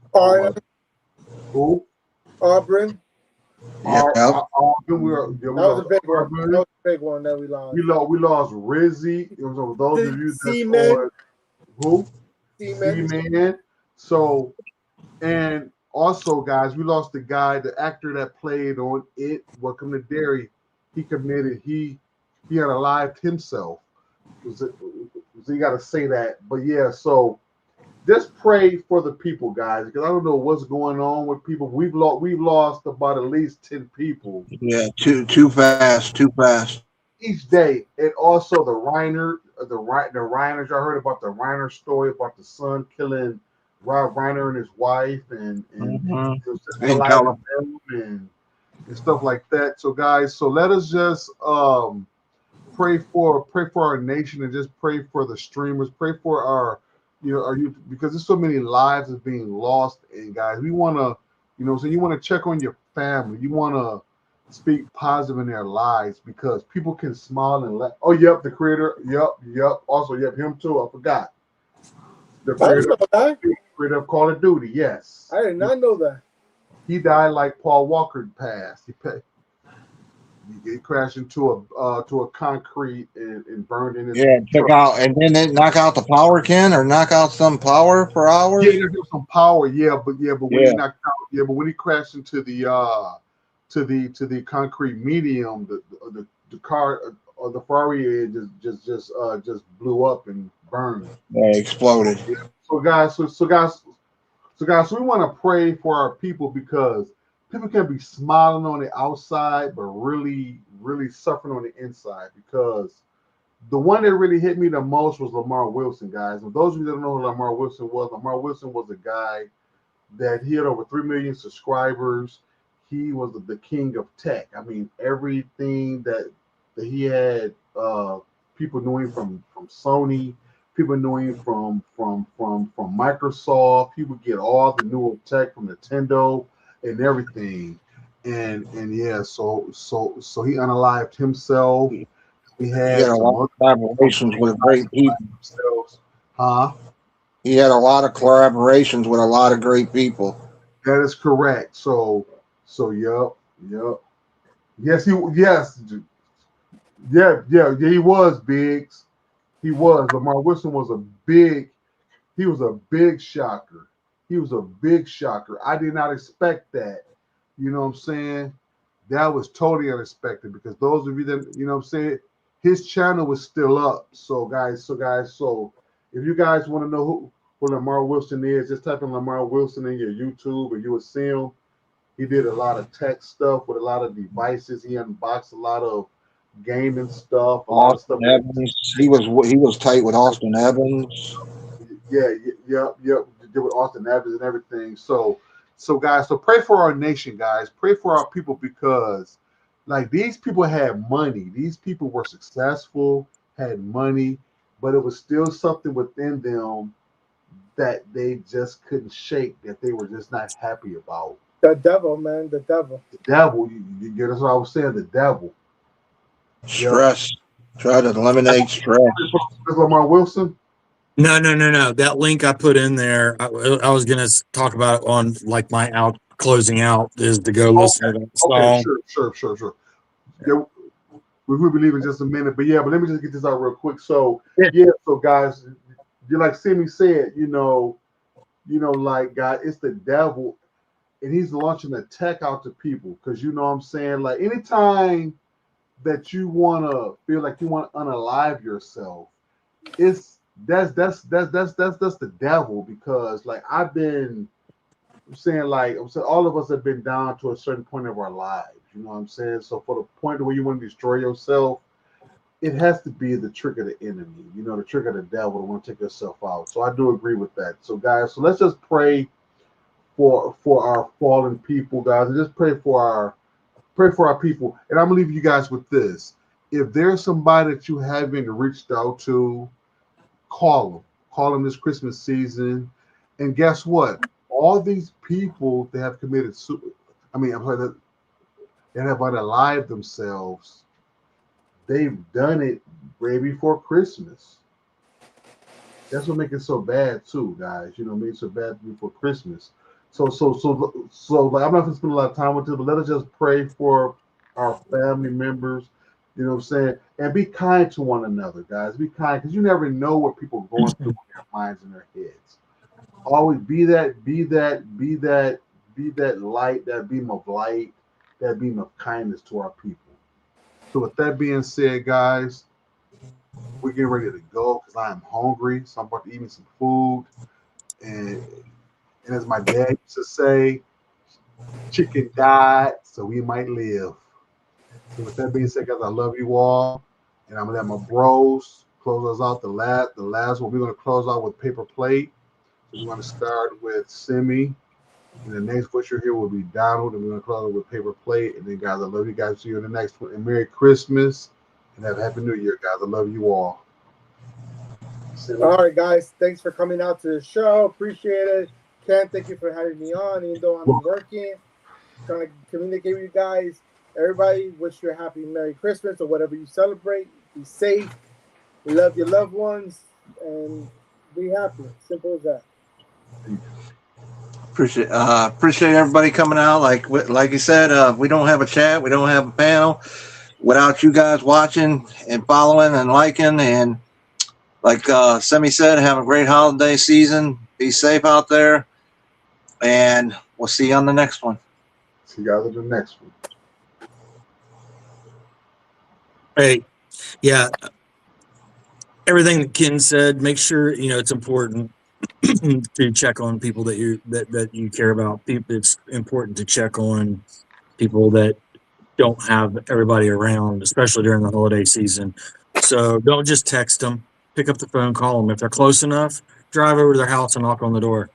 who? Auburn. Yeah. That That was a big one. That was a big one that we lost. We lost Rizzy. It was for those of you Seaman. that's on who? Seaman. Seaman. So, and also, guys, we lost the guy, the actor that played on It. Welcome to Derry. He committed. He unalived himself. So you got to say that. But yeah, so just pray for the people, guys, because I don't know what's going on with people. We've lost about at least 10 people Yeah. Too fast. each day, and also the Reiners. I heard about the Reiner story about the son killing Rob Reiner and his wife, and Mhm. it was just In alive California. and stuff like that. So, guys, so let us just pray for our nation and just pray for the streamers. Pray for our youth, because there's so many lives that's being lost. And guys, we want to, so you want to check on your family. You want to speak positive in their lives, because people can smile and laugh. Oh, yep, the creator. Yep. Also, yep, him too. I forgot. The I didn't know that. creator of Call of Duty. Yes, I did not know that. he died like Paul Walker passed. He crashed into a concrete and burned in his Yeah. Took truck. out, and then they knock out the power, Ken, or knock out some power for hours. Yeah, there's some power. But when Yeah. he knocked out, but when he crashed into the concrete medium, the car the Ferrari just blew up and burned. They exploded. So guys, so we want to pray for our people because people can be smiling on the outside, but really suffering on the inside. Because the one that really hit me the most was Lamar Wilson, guys. And those of you that don't know who Lamar Wilson was a guy that he had over 3 million subscribers. He was the king of tech. I mean, everything that he had, people knew him from Sony. People knew him from Microsoft. He would get all the newer tech from Nintendo and everything. And yeah, so he unalived himself. He had a lot of collaborations with great people. Huh? He had a lot of collaborations with a lot of great people. That is correct. So yep. Yes, he was Biggs. He was. Lamar Wilson was a big shocker. He was a big shocker. I did not expect that. You know what I'm saying? That was totally unexpected because those of you that, you know what I'm saying, his channel was still up. So guys, if you guys want to know who Lamar Wilson is, just type in Lamar Wilson in your YouTube and you will see him. He did a lot of tech stuff with a lot of devices. He unboxed a lot of gaming stuff. Austin Evans. He was tight with Austin Evans. Yeah. Did with Austin Evans and everything. So guys, so pray for our nation, guys. Pray for our people because, like, these people had money. These people were successful, had money, but it was still something within them that they just couldn't shake. That they were just not happy about. The devil, man, the devil. The devil. You get that's what I was saying. The devil. Stress. Try to eliminate stress. Lamar Wilson. No. That link I put in there, I was going to talk about it on like my closing out is to go listen to that song. Okay, sure. Yeah, we will be leaving just a minute, but let me just get this out real quick. So so guys, you like Simi said, like God, it's the devil, and he's launching the tech out to people because you know what I'm saying. Like anytime that you want to feel like you want to unalive yourself, that's the devil because like I'm saying all of us have been down to a certain point of our lives. You know what I'm saying? So for the point where you want to destroy yourself, it has to be the trick of the enemy. You know, the trick of the devil to want to take yourself out. So I do agree with that. So guys, so let's just pray for our fallen people, guys, and just pray for our people. And I'm gonna leave you guys with this: if there's somebody that you haven't reached out to, call them this Christmas season. And guess what? All these people that have committed that have unalived themselves, they've done it way before Christmas. That's what makes it so bad too, guys. You know, makes it so bad before Christmas. So like I'm not gonna spend a lot of time with this, but let us just pray for our family members. You know what I'm saying? And be kind to one another, guys. Be kind because you never know what people are going through in their minds and their heads. Always be that light, that beam of light, that beam of kindness to our people. So with that being said, guys, we're getting ready to go because I am hungry. So I'm about to eat me some food. And as my dad used to say, chicken died, so we might live. So with that being said, guys, I love you all. And I'm gonna let my bros close us out. The last one, we're gonna close out with Paper Plate. So we're gonna start with Simi. And the next butcher here will be Donald, and we're gonna close it with Paper Plate. And then, guys, I love you guys. See you in the next one. And Merry Christmas and have a Happy New Year, guys. I love you all. All right, guys. Thanks for coming out to the show. Appreciate it. Ken, thank you for having me on, even though I'm working. Trying to communicate with you guys. Everybody, wish you a happy Merry Christmas or whatever you celebrate. Be safe. Love your loved ones, and be happy. Simple as that. Appreciate everybody coming out. Like you said, we don't have a chat, we don't have a panel without you guys watching and following and liking. And like Semi said, have a great holiday season. Be safe out there, and we'll see you on the next one. See you guys on the next one. Hey, Yeah, everything that Ken said, make sure, it's important to check on people that you care about. People, it's important to check on people that don't have everybody around, especially during the holiday season. So don't just text them. Pick up the phone, call them. If they're close enough, drive over to their house and knock on the door,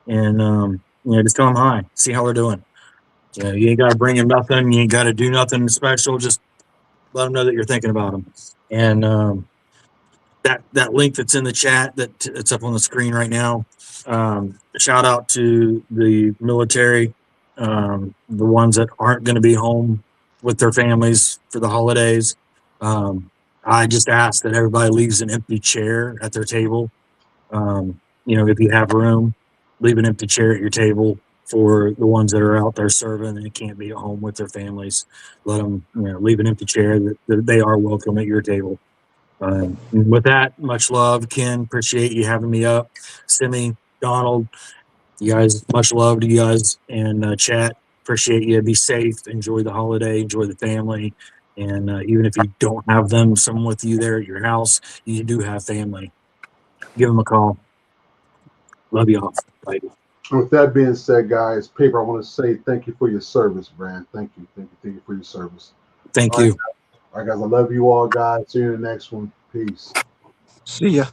and just tell them hi, see how they're doing. You ain't got to bring them nothing. You ain't got to do nothing special. Just let them know that you're thinking about them. And that link that's in the chat, it's up on the screen right now. Shout out to the military, the ones that aren't going to be home with their families for the holidays. I just ask that everybody leaves an empty chair at their table. If you have room, leave an empty chair at your table for the ones that are out there serving and can't be at home with their families. Let them, leave an empty chair that they are welcome at your table. With that, much love, Ken. Appreciate you having me up. Simi, Donald, you guys, much love to you guys, and chat. Appreciate you. Be safe. Enjoy the holiday. Enjoy the family. And even if you don't have them, someone with you there at your house, you do have family. Give them a call. Love you all. Bye. With that being said, guys, Paper, I want to say thank you for your service, man. Thank you for your service. Thank All you. right, guys, I love you all, guys. See you in the next one. Peace. See ya.